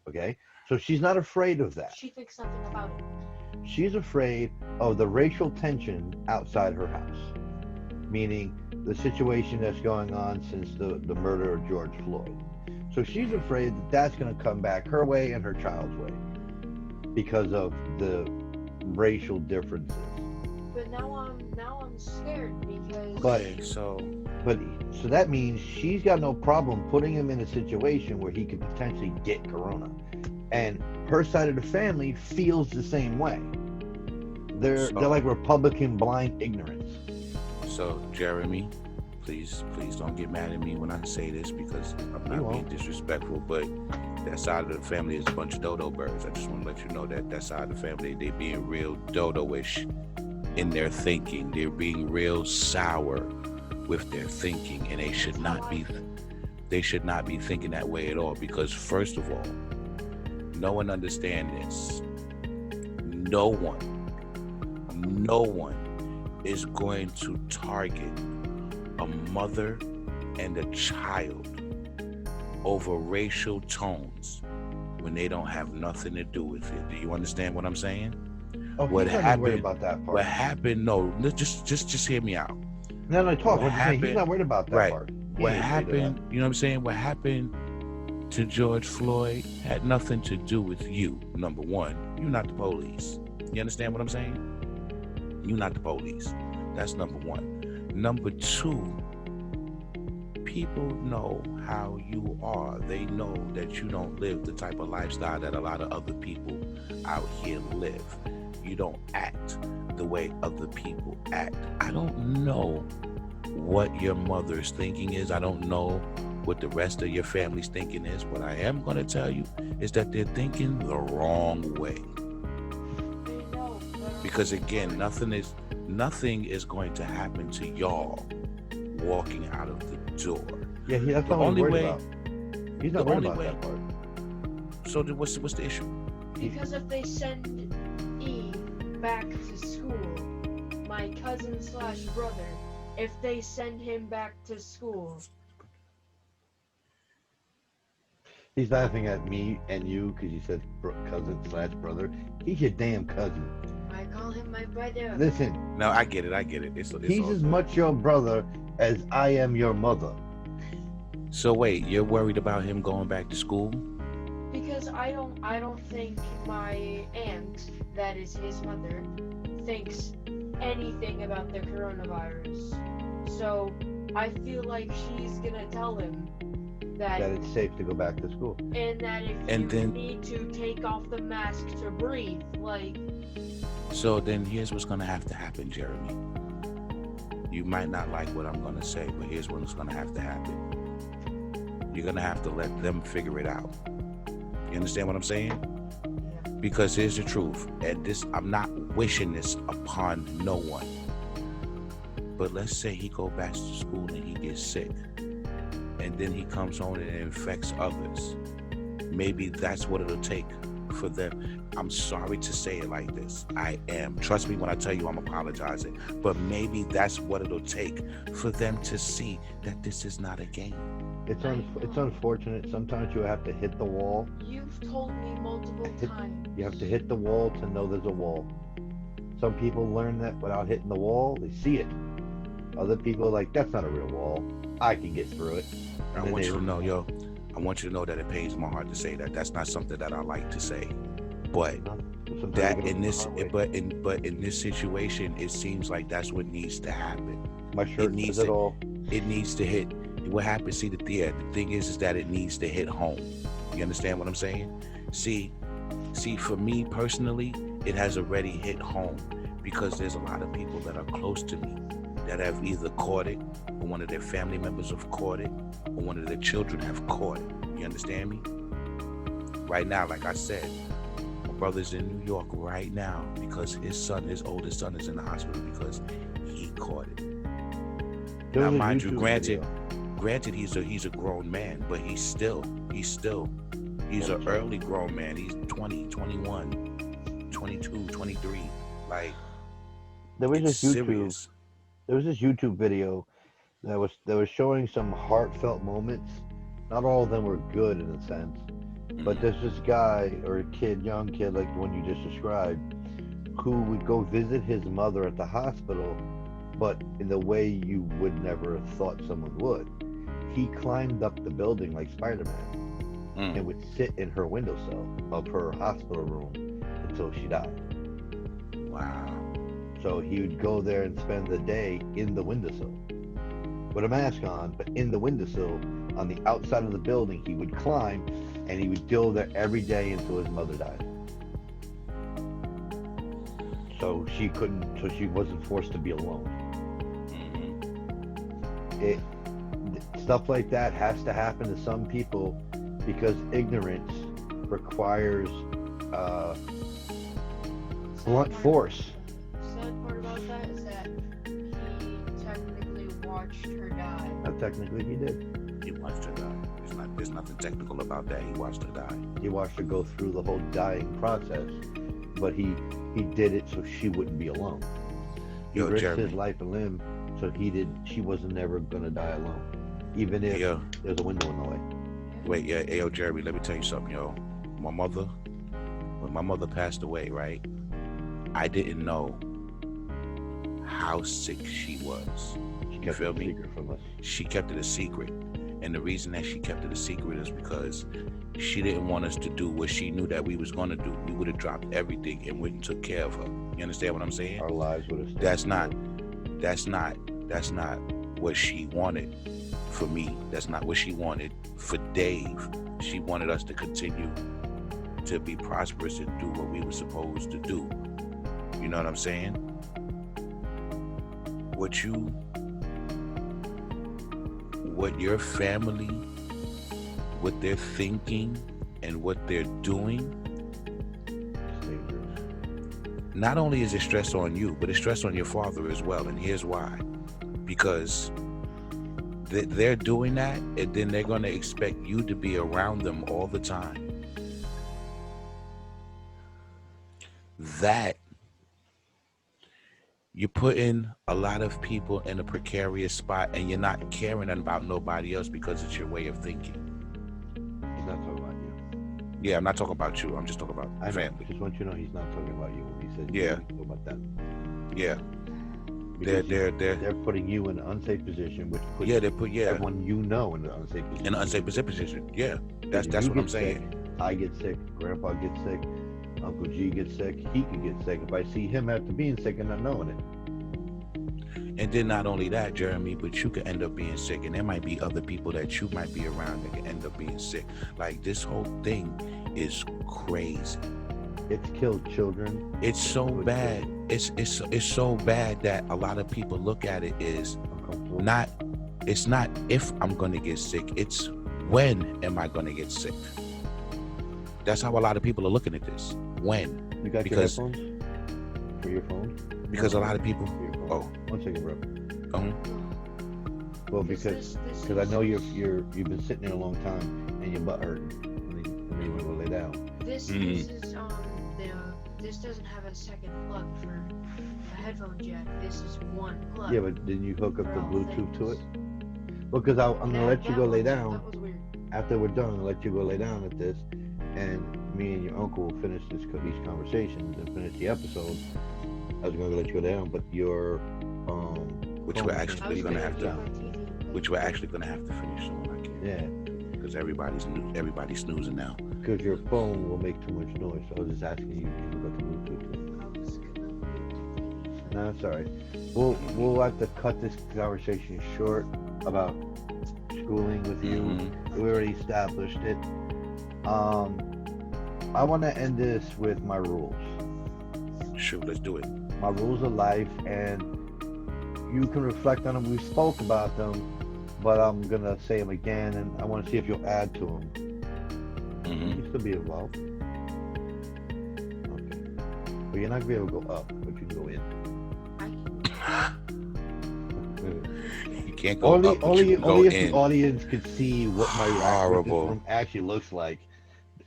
Okay? So she's not afraid of that. She thinks something about it. She's afraid of the racial tension outside her house. Meaning the situation that's going on since the murder of George Floyd. So she's afraid that that's going to come back her way and her child's way because of the racial differences. But now I'm scared because Okay, so So that means she's got no problem putting him in a situation where he could potentially get corona. And her side of the family feels the same way. They're like Republican blind ignorance. So Jeremy, please don't get mad at me when I say this because I'm You not being won't. disrespectful, but that side of the family is a bunch of dodo birds. I just want to let you know that side of the family, they being real dodo-ish in their thinking. They're being real sour with their thinking, and they should not be thinking that way at all, because first of all, No one understand this. No one is going to target a mother and a child over racial tones when they don't have nothing to do with it. Do you understand what I'm saying? Oh, What he's not even worried happened? about that part. What happened? No, just hear me out. No, talk. What What you saying? He's happened- not worried about that right. part. He What ain't afraid of that. happened? You know what I'm saying? What happened to George Floyd had nothing to do with you. Number one, you're not the police. You understand what I'm saying? You're not the police. That's number one. Number two, people know how you are. They know that you don't live the type of lifestyle that a lot of other people out here live. You don't act the way other people act. I don't know what your mother's thinking is. I don't know what the rest of your family's thinking is. What I am going to tell you is that they're thinking the wrong way. Because again, nothing is going to happen to y'all walking out of the door. Yeah, that's The not what only he's worried way- about. He's not the worried only about way- that part. So then what's the issue? Because if they send Eve back to school, my cousin slash brother, if they send him back to school, He's laughing at me and you because you said cousin slash brother. He's your damn cousin. I call him my brother. Listen, No, I get it. It's he's all as good. much your brother as I am your mother. So wait, you're worried about him going back to school? Because I don't think my aunt, that is his mother, thinks anything about the coronavirus. So I feel like she's gonna tell him That it's safe to go back to school. and that if And you then- need to take off the mask to breathe, like, So then here's what's going to have to happen, Jeremy. You might not like what I'm going to say, but here's what's going to happen. You're going to have to let them figure it out. You understand what I'm saying? Because here's the truth. And this, I'm not wishing this upon no one. But let's say he go back to school and he gets sick. And then he comes home and infects others. Maybe that's what it'll take for them. I'm sorry to say it like this. I am. Trust me when I tell you I'm apologizing. But maybe that's what it'll take for them to see that this is not a game. It's unfortunate. Sometimes you have to hit the wall. you've told me multiple times. You have to hit the wall to know there's a wall. Some people learn that without hitting the wall. They see it. Other people are like, that's not a real wall. I can get through it. I And want they- you to know, I want you to know that it pains my heart to say that. That's not something that I like to say. But Sometimes that you gotta in go this the hard way. but in this situation, it seems like that's what needs to happen. My shirt needs says it to- all. It needs to hit. What happens? See, the thing is that it needs to hit home. You understand what I'm saying? See, for me personally, it has already hit home because there's a lot of people that are close to me that have either caught it, or one of their family members have caught it, or one of their children have caught it. You understand me? Right now, like I said, my brother's in New York right now because his oldest son, is in the hospital because he caught it. There Now, was a mind you, YouTube granted, video. he's a grown man, but he's an early grown man. He's 20, 21, 22, 23. Like, There was it's this serious. YouTube video that was showing some heartfelt moments. Not all of them were good in a sense, but Mhm. there's this guy or a kid, young kid like the one you just described, who would go visit his mother at the hospital, but in the way you would never have thought someone would. He climbed up the building like Spider-Man Mm. and would sit in her windowsill of her hospital room until she died. Wow. So he would go there and spend the day in the windowsill with a mask on, but in the windowsill on the outside of the building. He would climb and he would go there every day until his mother died. So she wasn't forced to be alone. Mhm. Stuff like that has to happen to some people because ignorance requires blunt force. Sad part about that is that he technically watched her die. Now, technically, he did. He watched her die. It's not There's nothing technical about that. He watched her die. He watched her go through the whole dying process, but he did it so she wouldn't be alone. He Yo, risked Jeremy. his life and limb so she wasn't never gonna die alone, even if there's a window in the way. Wait, yeah, yo, Jeremy, let me tell you something, yo. When my mother passed away, right? I didn't know how sick she was. She You kept feel it a me? secret from us. She kept it a secret. And the reason that she kept it a secret is because she didn't want us to do what she knew that we was going to do. We would have dropped everything and went and took care of her. You understand what I'm saying? Our lives would have. That's not what she wanted for me. That's not what she wanted for Dave. She wanted us to continue to be prosperous and do what we were supposed to do. You know what I'm saying? What your family, what they're thinking and what they're doing, not only is it stress on you, but it's stress on your father as well. And here's why. Because they're doing that, and then they're going to expect you to be around them all the time. That you're putting a lot of people in a precarious spot, and you're not caring about nobody else because it's your way of thinking. He's not talking about you. Yeah, I'm not talking about you. I'm just talking about I family. just want you to know he's not talking about you when he says Yeah. he's talking about them. Yeah, Because they're putting you in an unsafe position, which puts yeah everyone you know in an unsafe position. in an unsafe position. Yeah, that's You what I'm get saying. sick, I get sick. Grandpa gets sick. Uncle G gets sick. He can get sick if I see him after being sick and not knowing it. And then not only that, Jeremy, but you could end up being sick, and there might be other people that you might be around that can end up being sick. Like, this whole thing is crazy. It's killed children. It's so bad. It's so bad that a lot of people look at it as Uncomfortable. it's not if I'm gonna get sick, it's when am I gonna get sick. That's how a lot of people are looking at this. When? You got because- your headphones? For your phone? Because a lot of people. For your phone. Oh, 1 second, bro. Well, because this I is- know you've been sitting there a long time and your butt hurting, and then you want to go lay down. This is this doesn't have a second plug for a headphone jack. This is one plug. Yeah, but didn't you hook up for the all Bluetooth to it? things. Well, because I'm gonna let you go lay down. That was weird. After we're done, I'll let you go lay down at this, and me and your uncle will finish these conversations and finish the episode. I was gonna let you go down, but your which phone we're is actually gonna gonna have to, down. which we're actually gonna have to finish soon. I can't. Yeah, Because everybody's snoozing now. because your phone will make too much noise. So I was just asking you if you got the Bluetooth to it. No, sorry. We'll have to cut this conversation short about schooling with you. Mhm. We already established it. I want to end this with my rules. Shoot, let's do it. My rules of life, and you can reflect on them. We spoke about them, but I'm gonna say them again, and I want to see if you'll add to them. Hmm. You still be involved. Okay. But you're not gonna be able to go up, but you can go in. You can't go up, but you can go only if in. the audience could see what my Horrible. room actually looks like.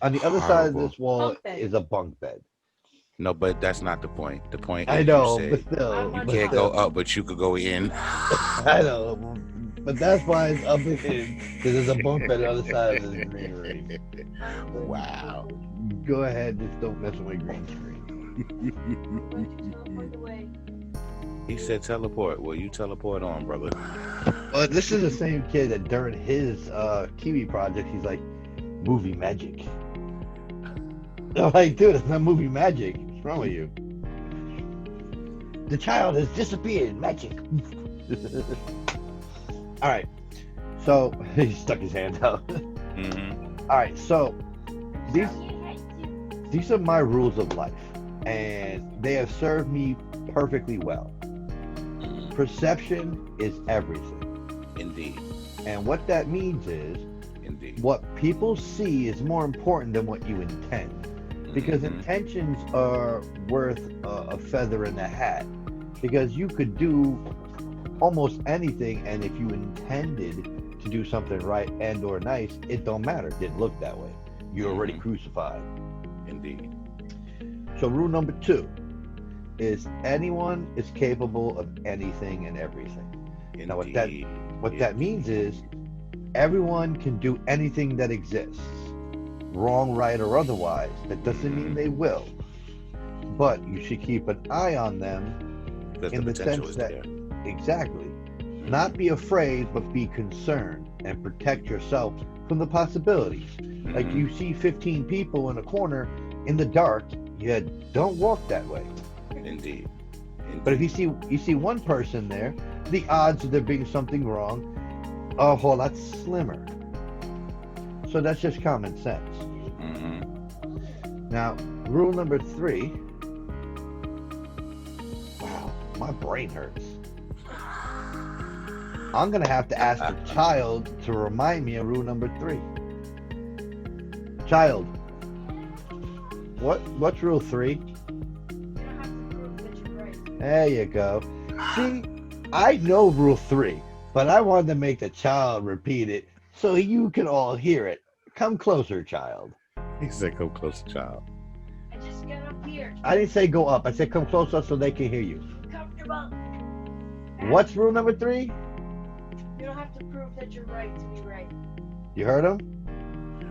On the other side of Horrible. this wall Bunk bed. is a bunk bed. No, but that's not the point. The point I is know, you but said still, I you but can't still. go up, but you could go in. I know, but that's why it's up and in, because there's a bunk bed on the other side of this green room. Wow. Go ahead, just don't mess with my green screen. He said teleport. Well, you teleport on, brother. But this is the same kid that during his Kiwi project, he's like, movie magic. I'm like, dude, it's not movie magic. What's wrong with you? The child has disappeared. Magic. All right. So he stuck his hand out. Mm-hmm. All right. So these are my rules of life, and they have served me perfectly well. Perception is everything. Indeed. And what that means is Indeed. what people see is more important than what you intend. Because Mhm. intentions are worth a feather in the hat. Because you could do almost anything, and if you intended to do something right and or nice, it don't matter. It didn't look that way. You're already crucified. Indeed. So rule number 2 is anyone is capable of anything and everything. Indeed. Now what that means is everyone can do anything that exists, wrong, right, or otherwise. That doesn't mean they will, but you should keep an eye on them Because in the potential sense is that there. exactly, not be afraid, but be concerned and protect yourself from the possibilities. Like you see 15 people in a corner in the dark, you don't walk that way. Indeed. But if you see one person there, the odds of there being something wrong are a whole lot slimmer. So that's just common sense. Now, rule number 3. Wow, my brain hurts. I'm gonna have to ask the child to remind me of rule number 3. Child, what's rule 3? You don't have to prove that you're right. There you go. See, I know rule 3, but I wanted to make the child repeat it so you can all hear it. Come closer, child. He said, "Come closer, child." I just got up here. I didn't say go up. I said come closer so they can hear you. Comfortable. What's rule number 3? You don't have to prove that you're right to be right. You heard him?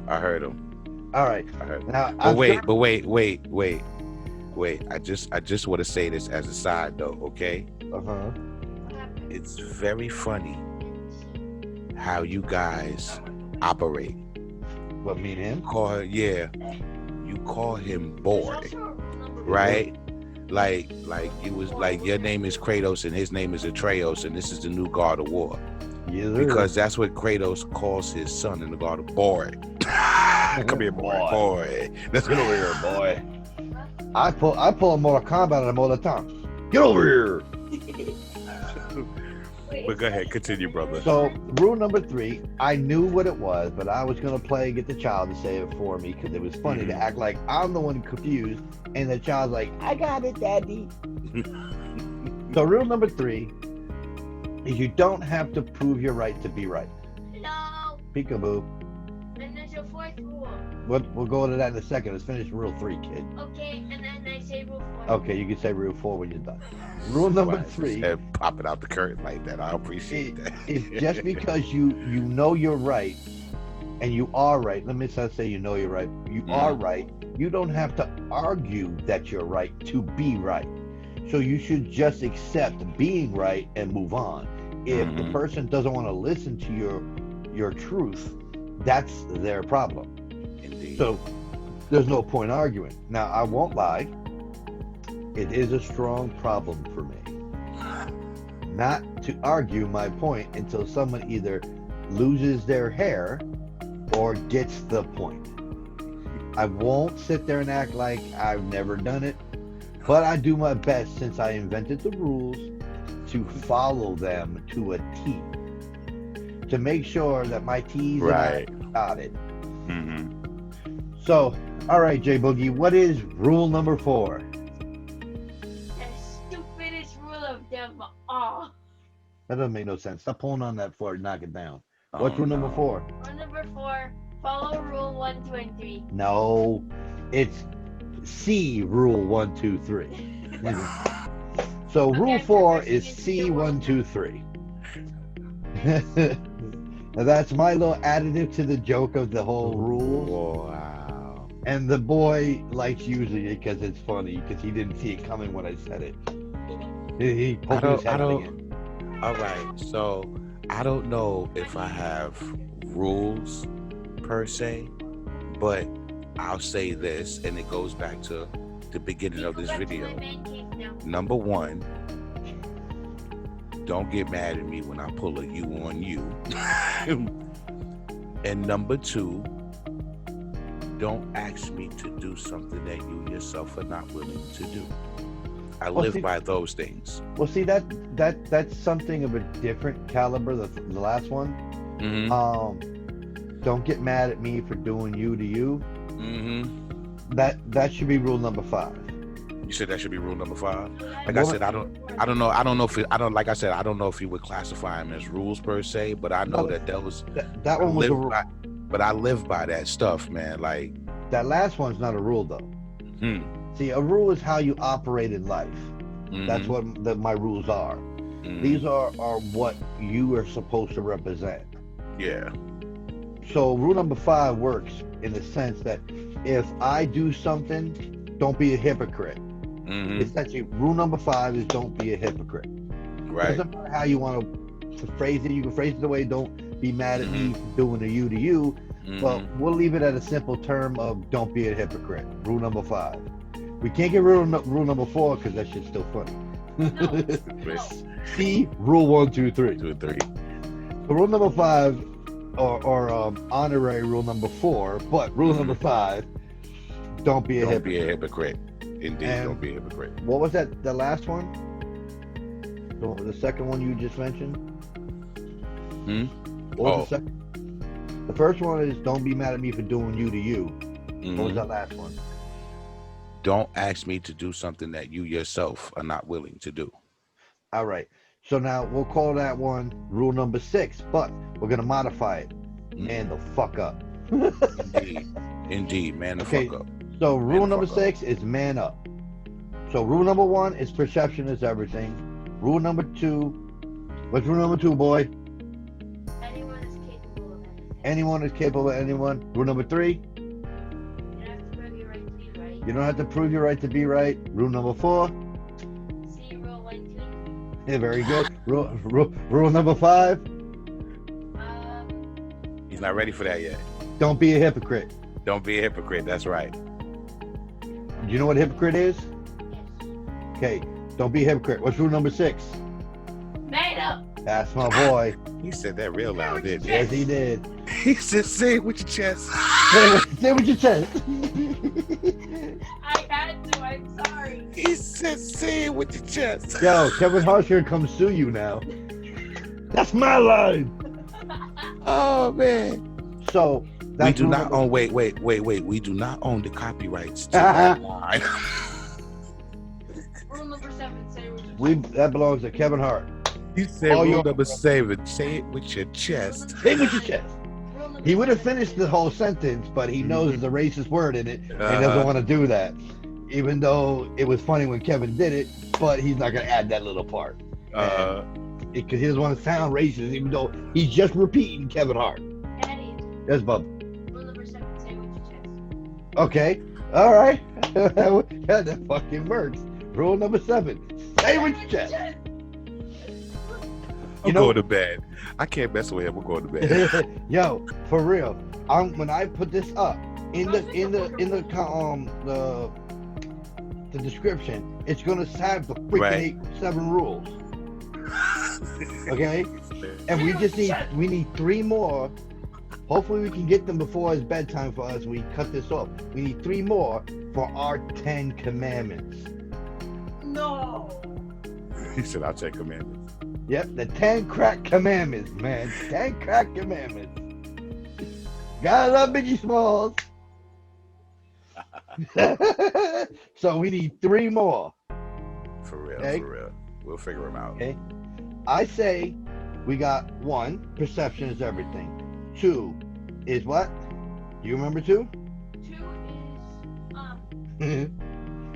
I heard him. All right. I heard him. Now, But wait. I just want to say this as a side note, okay? Uh-huh. What happened? It's very funny how you guys operate. What, me and him? You call him There's boy, also a rule number right? Like it was like your name is Kratos and his name is Atreus and this is the new God of War. Yes, sir. Because that's what Kratos calls his son in the God of boy. Come here, boy. Let's Get over here, boy. I pull a Mortal Kombat on him all the time. Get over here. But go ahead, continue, brother. So rule number 3, I knew what it was, but I was gonna play and get the child to say it for me because it was funny to act like I'm the one confused, and the child's like, "I got it, Daddy." So rule number 3 is you don't have to prove your right to be right. No. Peekaboo. And there's a 4th rule. We'll go into that in a second. Let's finish rule 3, kid. Okay, and then I say rule 4. Okay, you can say rule 4 when you're done. Rule number Wow, 3. and popping out the curtain like that. I appreciate that. It's just because you know you're right and you are right. Let me not say you know you're right. You are right. You don't have to argue that you're right to be right. So you should just accept being right and move on. If the person doesn't want to listen to your truth, that's their problem. Indeed. So there's no point arguing. Now, I won't lie. It is a strong problem for me not to argue my point until someone either loses their hair or gets the point. I won't sit there and act like I've never done it, but I do my best since I invented the rules to follow them to a T, to make sure that my T's Right. and I's got it. So, all right, J Boogie, what is rule number 4? The stupidest rule of them all. That doesn't make no sense. Stop pulling on that floor and knock it down. Oh, What's rule number no. 4? Rule number 4, follow rule 1, 2, and 3. No, it's C rule 1, 2, 3. So rule Okay, 4 I'm is listening to C you. 1, 2, 3. Now that's my little additive to the joke of the whole rules. Wow. And the boy likes using it because it's funny because he didn't see it coming when I said it. He poked his head out again. All right, so I don't know if I have rules per se, but I'll say this, and it goes back to the beginning of this video. Number 1, don't get mad at me when I pull a you on you. And number 2, don't ask me to do something that you yourself are not willing to do. I Well, live see- by those things. Well, see that's something of a different caliber. The last one. Don't get mad at me for doing you to you. That should be rule number 5. You said that should be rule number 5. Like I Well, said, I don't know if like I said, I don't know if you would classify them as rules per se, but I know No, that was that I one was a live rule. by, but I live by that stuff, man. Like, That last one's not a rule though. See, a rule is how you operate in life. That's what my rules are. These are what you are supposed to represent. Yeah. So rule number 5 works in the sense that if I do something, don't be a hypocrite. Essentially, rule number 5 is don't be a hypocrite. Right. Doesn't matter how you want to phrase it. You can phrase it the way, don't be mad at me for doing the you to you. But we'll leave it at a simple term of don't be a hypocrite. Rule number 5. We can't get rule number 4 because that shit's still funny. See, rule 1, 2, 3. 2 and 3. So rule number 5, or honorary rule number 4, but rule number 5, don't be a Don't hypocrite. be a hypocrite. Indeed, And don't be a hypocrite. What was that? The last one? The second one you just mentioned? What was the second? The first one is don't be mad at me for doing you to you. What was that last one? Don't ask me to do something that you yourself are not willing to do. All right. So now we'll call that one rule number 6, but we're gonna modify it. Man the fuck up. Indeed, man the Okay. fuck up. So rule number 6 is man up. So rule number 1 is perception is everything. Rule number 2, what's rule number 2, boy? Anyone is capable of anything. Anyone is capable of anyone. Rule number 3, You don't have to prove your right to be right. you don't have to prove your right to be right. Rule number 4, See rule 1, 2. yeah, very good. Rule number 5, He's not ready for that yet. don't be a hypocrite. Don't be a hypocrite. That's right. Do you know what a hypocrite is? Yes. Okay, don't be a hypocrite. What's rule number 6? Man up. That's my boy. He said that real loud, didn't he? Yes, he did. He said, say it with your chest. Say what you said. I had to. I'm sorry. He said, say it with your chest. Yo, Kevin Hart here come sue you now. That's my line. Oh, man. So We that's do rule not number- own, wait. We do not own the copyrights to that line. Rule number 7. Say what that belongs to Kevin Hart. He said, Oh, rule you're- number 7, say it with your chest. Say it with your chest. He would have finished the whole sentence, but he knows there's a racist word in it, and he doesn't want to do that. Even though it was funny when Kevin did it, but he's not gonna add that little part because he doesn't want to sound racist, even though he's just repeating Kevin Hart. Eddie. Yes, Bub. Rule number 7. Say what your chest. Okay. All right. Yeah, that fucking works. Rule number 7. Say with your chest. I'm going to bed. I can't mess with him. We're going to bed. Yo, for real. When I put this up in the description, it's gonna have the freaking 7 rules. Okay, and we need 3 more. Hopefully, we can get them before it's bedtime for us. We cut this off. We need 3 more for our 10 commandments. No. He said, I'll take commandments. Yep, the 10 crack commandments, man. 10 crack commandments. Gotta love Biggie Smalls. So we need 3 more. For real, Okay. for real. We'll figure them out. Okay. I say we got 1, perception is everything. 2 is what? Do you remember 2? 2 is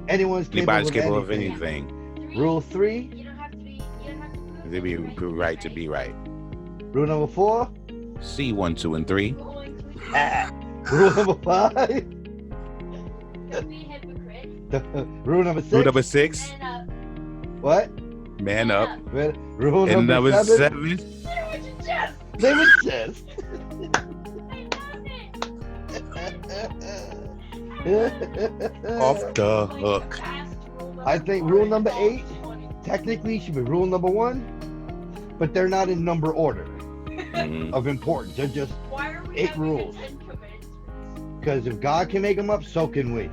Anyone's Anybody's capable capable of of anything. anything. 3. Rule 3, You don't have to be. You don't have to prove. They be right to be right. rule number 4, C 1, 2, and 3. Rule 1, 2. rule number 5, Don't be a hypocrite. rule number 6. Rule number 6, Man up. What? man up. Rule And number number 7. 7, Say what your chest. Say what chest. I love it. off the hook. I think rule number 8 technically should be rule number 1, but they're not in number order Mhm. of importance. They're just Why are we 8 having rules. the 10 commandments? Because if God can make them up, so can we.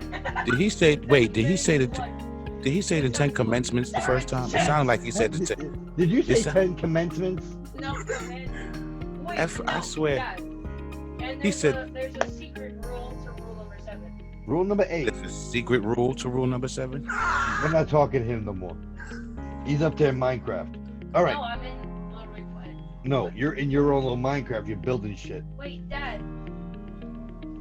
Did he say, wait, did he say the 10 commencements the first time? It sounded like he said the 10. Did you say It's a- 10 commencements? No, commandments. Wait, I swear. Yeah. And He there's said- there's a secret rule to rule number 7. Rule number 8. There's a secret rule to rule number 7. We're not talking to him no more. He's up there in Minecraft. All right. No, I'm in Little Big Planet. No, you're in your own little Minecraft. You're building shit. Wait, Dad.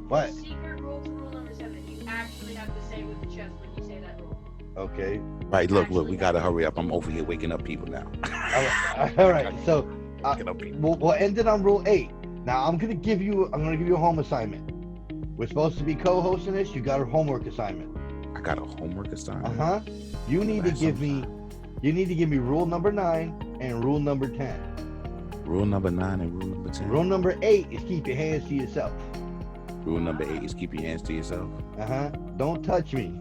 What? Secret rule to rule number 7. You actually have to say with the chest when you say that rule. Okay. Right, look, we gotta hurry up. I'm over here waking up people now. All right. So Waking up people. we'll end it on rule 8. Now I'm gonna give you a home assignment. We're supposed to be co-hosting this. You got a homework assignment. I got a homework assignment. You need to give me rule number 9 and rule number 10. Rule number 9 and rule number 10. Rule number 8 is keep your hands to yourself. Rule number 8 is keep your hands to yourself. Don't touch me.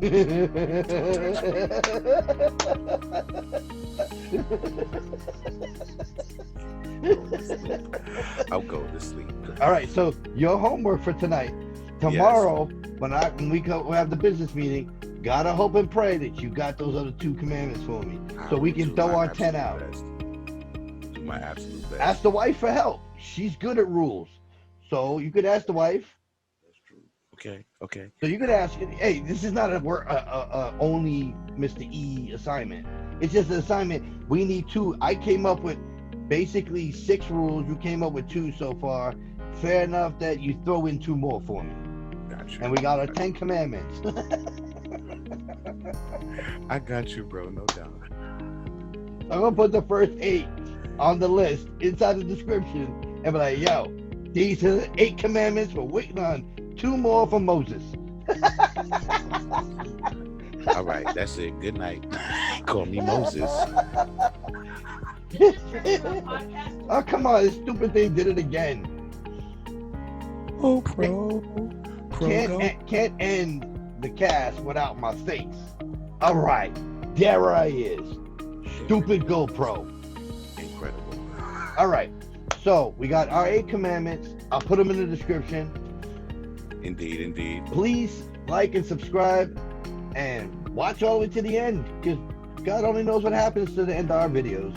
I'll go to sleep. All right. So your homework for tonight. Tomorrow, when we have the business meeting, gotta hope and pray that you got those other 2 commandments for me, so we can throw our 10 out. Do my absolute best. Ask the wife for help. She's good at rules, so you could ask the wife. That's true. Okay. So you could ask, hey, this is not a only Mr. E assignment. It's just an assignment. We need 2. I came up with basically 6 rules. You came up with 2 so far. Fair enough that you throw in 2 more for me. Gotcha. And we got our 10 commandments. I got you, bro. No doubt. I'm gonna put the first 8 on the list inside the description and be like, yo, these are the 8 commandments. We're waiting on 2 more from Moses. All right, that's it. Good night. Call me Moses. Oh, come on, this stupid thing did it again. Oh, pro. Can't end the cast without my face. All right, there I is. Stupid GoPro. Incredible. All right, so we got our 8 commandments. I'll put them in the description. Indeed. Please like and subscribe and watch all the way to the end, because God only knows what happens to the end of our videos.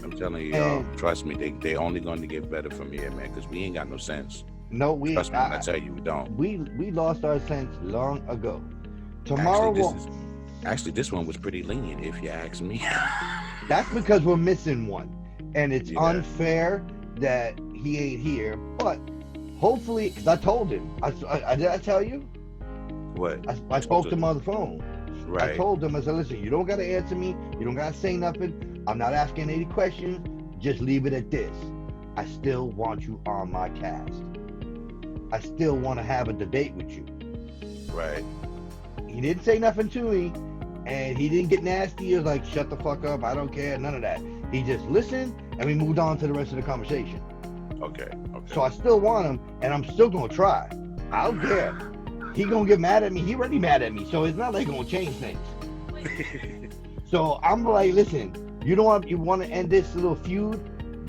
I'm telling you, y'all, trust me, they only going to get better from here, man, because we ain't got no sense. No, Trust me when I tell you, we don't. We lost our sense long ago. Tomorrow, Actually, this one was pretty lenient, if you ask me. that's because we're missing one, and it's unfair that he ain't here. But hopefully, because I told him, did I tell you? What? I spoke to him on the phone. Right. I told him, I said, listen, you don't got to answer me. You don't got to say nothing. I'm not asking any questions. Just leave it at this. I still want you on my cast. I still want to have a debate with you. Right. He didn't say nothing to me, and he didn't get nasty. He was like, shut the fuck up. I don't care. None of that. He just listened, and we moved on to the rest of the conversation. Okay. So I still want him, and I'm still going to try. I don't care. He going to get mad at me. He already mad at me, so it's not like going to change things. So I'm like, listen, you want to end this little feud?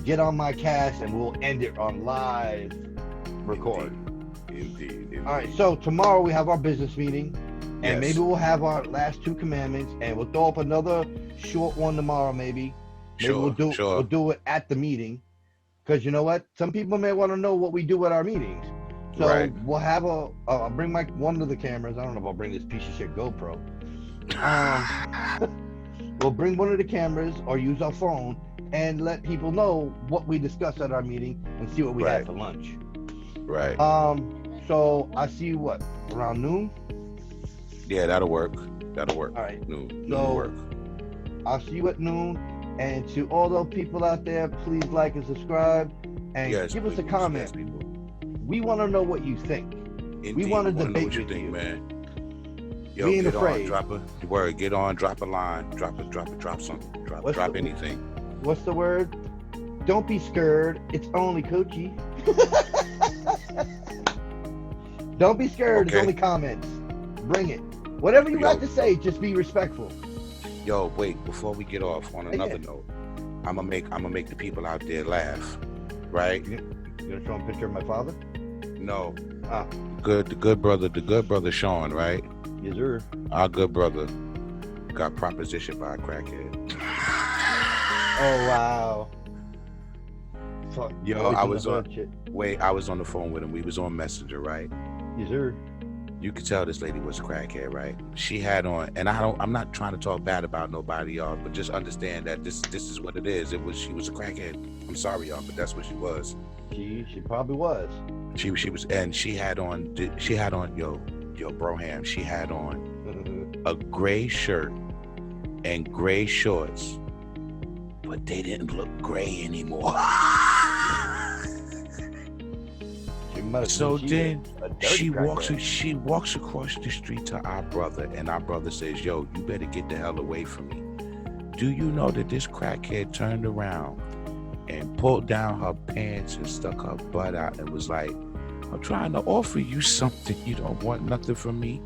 Get on my cast, and we'll end it on live record. Indeed. All right, so tomorrow we have our business meeting, and Yes. maybe we'll have our last 2 commandments, and we'll throw up another short one tomorrow. Maybe we'll do it at the meeting, because you know what? Some people may want to know what we do at our meetings. So we'll have I'll bring one of the cameras. I don't know if I'll bring this piece of shit GoPro. We'll bring one of the cameras or use our phone and let people know what we discussed at our meeting and see what we had for lunch. Right. So I see you around noon? Yeah, that'll work. All right. Noon will work. I'll see you at noon. And to all those people out there, please like and subscribe and give us a comment. Yes, we want to know what you think. Indeed. We want to know debate what you with think, you, man. Yo, we ain't get afraid. on, drop a word. Get on, drop a line, drop something, drop anything. What's the word? Don't be scared. It's only Coachy. Don't be scared. It's only comments. Bring it. Whatever you got to say, just be respectful. Yo, wait. Before we get off, on another note, I'm gonna make the people out there laugh, right? You gonna show them a picture of my father? No. The good brother Sean, right? Yes, sir. Our good brother got propositioned by a crackhead. Oh wow. Fuck. Yo, I was on the phone with him. We was on Messenger, right? Yes, sir. You could tell this lady was a crackhead, right? She had on, and I'm not trying to talk bad about nobody, y'all, but just understand that this is what it is. She was a crackhead. I'm sorry, y'all, but that's what she was. She probably was. She was, and she had on yo Broham. She had on a gray shirt and gray shorts, but they didn't look gray anymore. So then she walks across the street to our brother, and our brother says, "Yo, you better get the hell away from me." Do you know that this crackhead turned around and pulled down her pants and stuck her butt out and was like, "I'm trying to offer you something. You don't want nothing from me."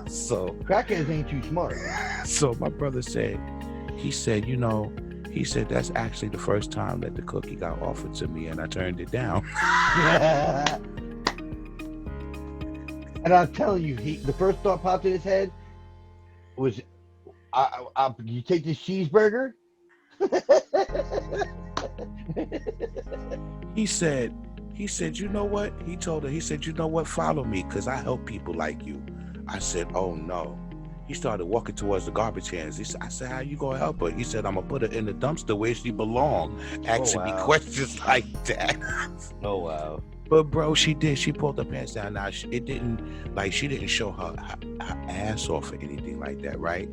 So crackheads ain't too smart. So my brother said, he said, that's actually the first time that the cookie got offered to me and I turned it down. And I'm telling you, the first thought popped in his head was, you take this cheeseburger? He said, you know what? He told her, he said, you know what? Follow me, because I help people like you. I said, oh no. He started walking towards the garbage cans. I said, how you gonna help her? He said, I'm gonna put her in the dumpster where she belong. Asking me questions like that. Oh wow. But bro, she did. She pulled her pants down. Now she didn't show her ass off or anything like that, right?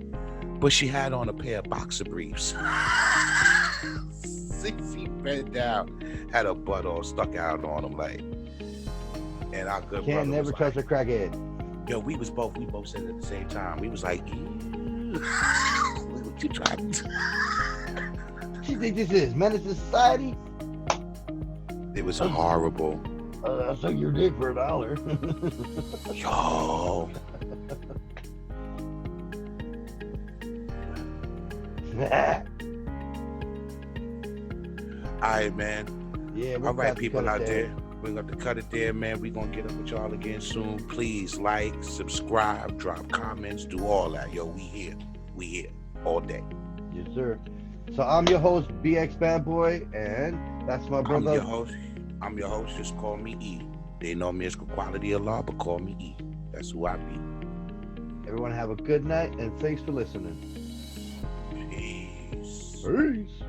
But she had on a pair of boxer briefs. 6 feet bent down, had her butt all stuck out on him, like. And our good brother never trust a crackhead. Yo, we both said it at the same time. We was like, ew. What you trying to do? You think this is menace to society? It was horrible. I'll suck your dick for $1. Yo. All right, man. Yeah. All right, people out there. We're going to cut it there, man. We're going to get up with y'all again soon. Please like, subscribe, drop comments, do all that. Yo, we here. We here all day. Yes, sir. So I'm your host, BX Bad Boy, and that's my brother. I'm your host. Just call me E. They know me as Quality of Law, but call me E. That's who I be. Everyone have a good night, and thanks for listening. Peace. Peace.